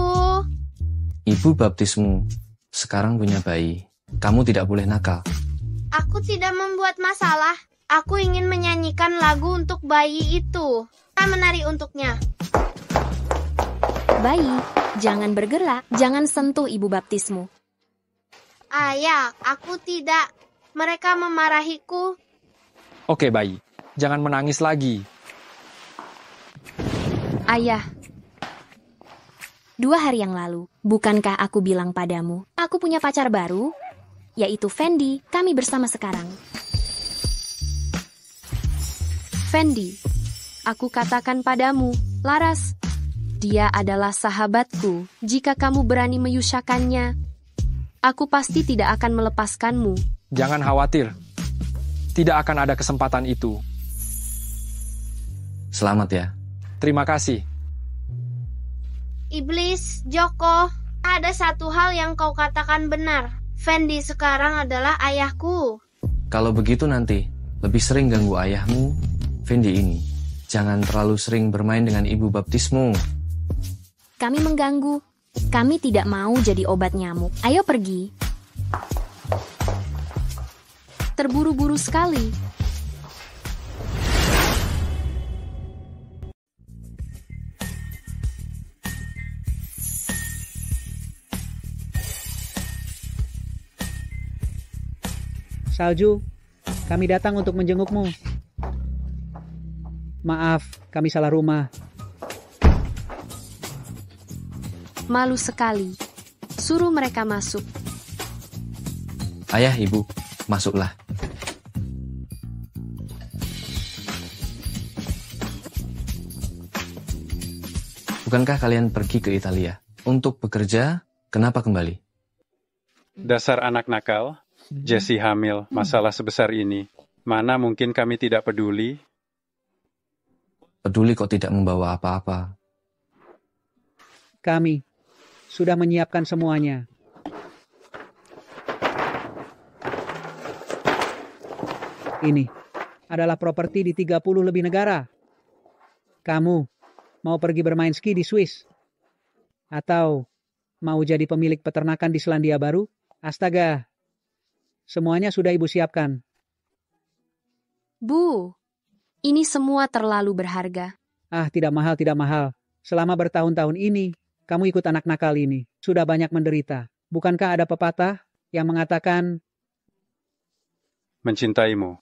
Ibu baptismu sekarang punya bayi. Kamu tidak boleh nakal. Aku tidak membuat masalah. Aku ingin menyanyikan lagu untuk bayi itu. Kita menari untuknya. Bayi, jangan bergerak, jangan sentuh ibu baptismu. Ayah, aku tidak. Mereka memarahiku. Oke, bayi. Jangan menangis lagi. Ayah. 2 hari yang lalu, bukankah aku bilang padamu, aku punya pacar baru, yaitu Fendi, kami bersama sekarang. Fendi, aku katakan padamu, Laras, dia adalah sahabatku. Jika kamu berani menyusahkannya, aku pasti tidak akan melepaskanmu. Jangan khawatir. Tidak akan ada kesempatan itu. Selamat ya. Terima kasih. Iblis, Joko, ada satu hal yang kau katakan benar. Fendi sekarang adalah ayahku. Kalau begitu nanti, lebih sering ganggu ayahmu, Fendi ini. Jangan terlalu sering bermain dengan ibu baptismu. Kami mengganggu. Kami tidak mau jadi obat nyamuk. Ayo pergi. Terburu-buru sekali. Salju, kami datang untuk menjengukmu. Maaf, kami salah rumah. Malu sekali. Suruh mereka masuk. Ayah, ibu, Masuklah. Bukankah kalian pergi ke Italia untuk bekerja? Kenapa kembali? Dasar anak nakal, Jessie hamil, masalah sebesar ini. Mana mungkin kami tidak peduli? Peduli kok tidak membawa apa-apa. Kami sudah menyiapkan semuanya. Ini adalah properti di 30 lebih negara. Kamu mau pergi bermain ski di Swiss? Atau mau jadi pemilik peternakan di Selandia Baru? Astaga, semuanya sudah ibu siapkan. Bu, ini semua terlalu berharga. Ah, tidak mahal, tidak mahal. Selama bertahun-tahun ini, kamu ikut anak nakal ini. Sudah banyak menderita. Bukankah ada pepatah yang mengatakan, mencintaimu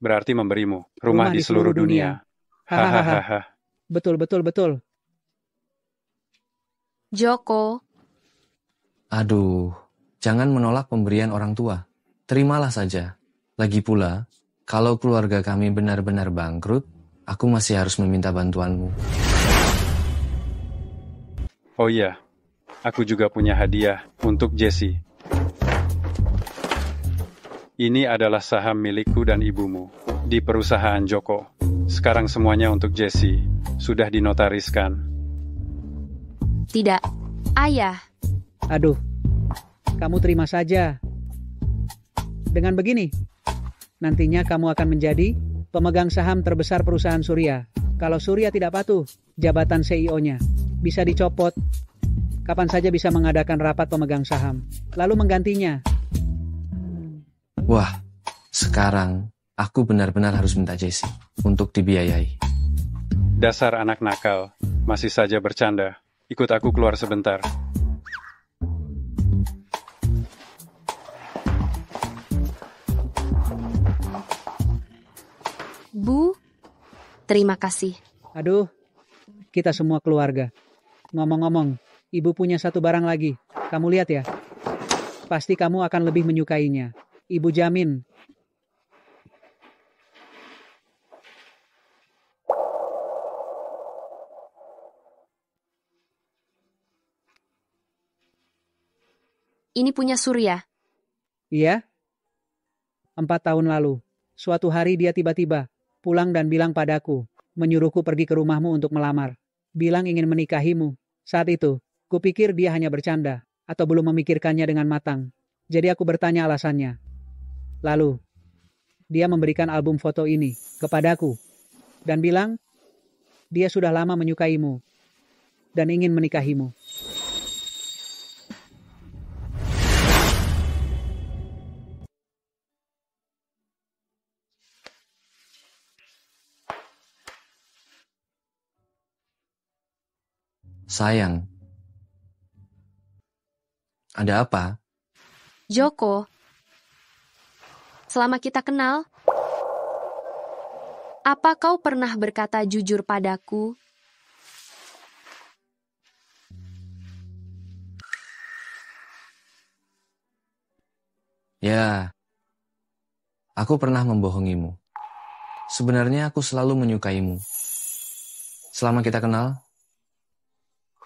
berarti memberimu rumah di seluruh dunia. Hahaha. Betul, betul, betul. Joko. Aduh, jangan menolak pemberian orang tua. Terimalah saja. Lagi pula, kalau keluarga kami benar-benar bangkrut, aku masih harus meminta bantuanmu. Oh iya, aku juga punya hadiah untuk Jessie. Ini adalah saham milikku dan ibumu di perusahaan Joko. Sekarang semuanya untuk Jessie. Sudah dinotariskan. Tidak, Ayah. Aduh, kamu terima saja. Dengan begini, nantinya kamu akan menjadi pemegang saham terbesar perusahaan Surya. Kalau Surya tidak patuh, jabatan CEO-nya bisa dicopot. Kapan saja bisa mengadakan rapat pemegang saham, lalu menggantinya. Wah, sekarang aku benar-benar harus minta Jessie untuk dibiayai. Dasar anak nakal, masih saja bercanda. Ikut aku keluar sebentar. Bu, terima kasih. Aduh, kita semua keluarga. Ngomong-ngomong, ibu punya satu barang lagi. Kamu lihat ya. Pasti kamu akan lebih menyukainya. Ibu jamin. Ini punya Surya. Iya? 4 tahun lalu, suatu hari dia tiba-tiba pulang dan bilang padaku, menyuruhku pergi ke rumahmu untuk melamar. Bilang ingin menikahimu. Saat itu, kupikir dia hanya bercanda, atau belum memikirkannya dengan matang. Jadi aku bertanya alasannya. Lalu, dia memberikan album foto ini kepadaku, dan bilang, dia sudah lama menyukaimu, dan ingin menikahimu. Sayang, ada apa? Joko, selama kita kenal, apa kau pernah berkata jujur padaku? Ya, aku pernah membohongimu. Sebenarnya aku selalu menyukaimu. Selama kita kenal,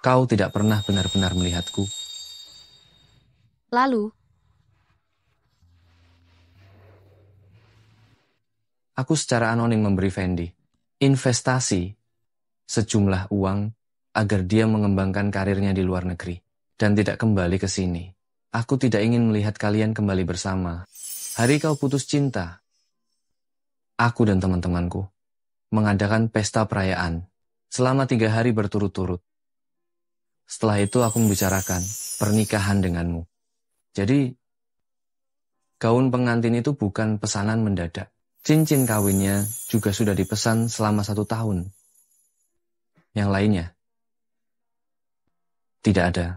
kau tidak pernah benar-benar melihatku. Lalu, aku secara anonim memberi Fendi investasi sejumlah uang agar dia mengembangkan karirnya di luar negeri dan tidak kembali ke sini. Aku tidak ingin melihat kalian kembali bersama. Hari kau putus cinta, aku dan teman-temanku mengadakan pesta perayaan selama 3 hari berturut-turut. Setelah itu aku membicarakan pernikahan denganmu. Jadi, gaun pengantin itu bukan pesanan mendadak. Cincin kawinnya juga sudah dipesan selama 1 tahun. Yang lainnya, tidak ada.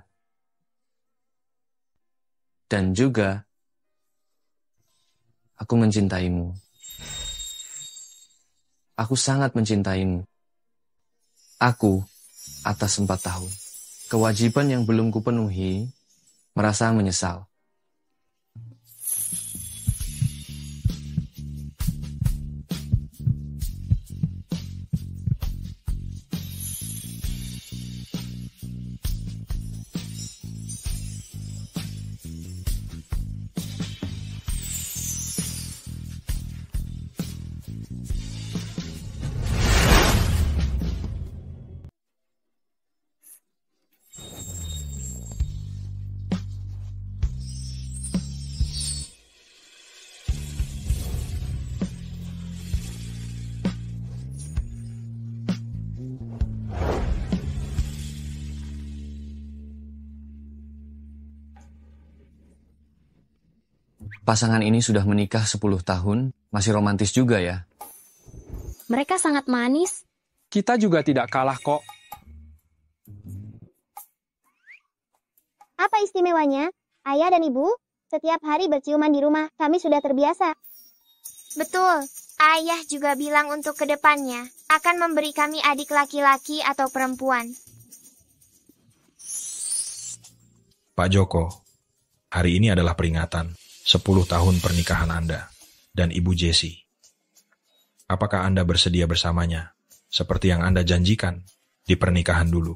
Dan juga, aku mencintaimu. Aku sangat mencintaimu. Aku, atas 4 tahun. Kewajiban yang belum kupenuhi, merasa menyesal. Pasangan ini sudah menikah 10 tahun, masih romantis juga ya. Mereka sangat manis. Kita juga tidak kalah kok. Apa istimewanya? Ayah dan ibu, setiap hari berciuman di rumah, kami sudah terbiasa. Betul, ayah juga bilang untuk kedepannya akan memberi kami adik laki-laki atau perempuan. Pak Joko, hari ini adalah peringatan 10 tahun pernikahan Anda dan Ibu Jessie. Apakah Anda bersedia bersamanya, seperti yang Anda janjikan di pernikahan dulu,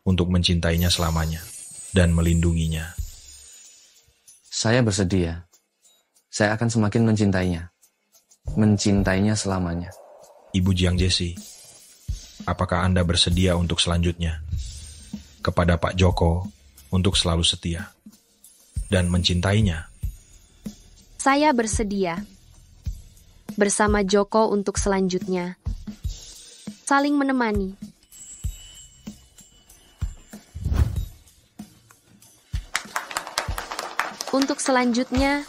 untuk mencintainya selamanya dan melindunginya? Saya bersedia. Saya akan semakin mencintainya. Mencintainya selamanya. Ibu Jiang Jessie, apakah Anda bersedia untuk selanjutnya? Kepada Pak Joko untuk selalu setia dan mencintainya? Saya bersedia. Bersama Joko untuk selanjutnya. Saling menemani. Untuk selanjutnya,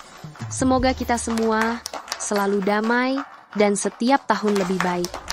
semoga kita semua selalu damai dan setiap tahun lebih baik.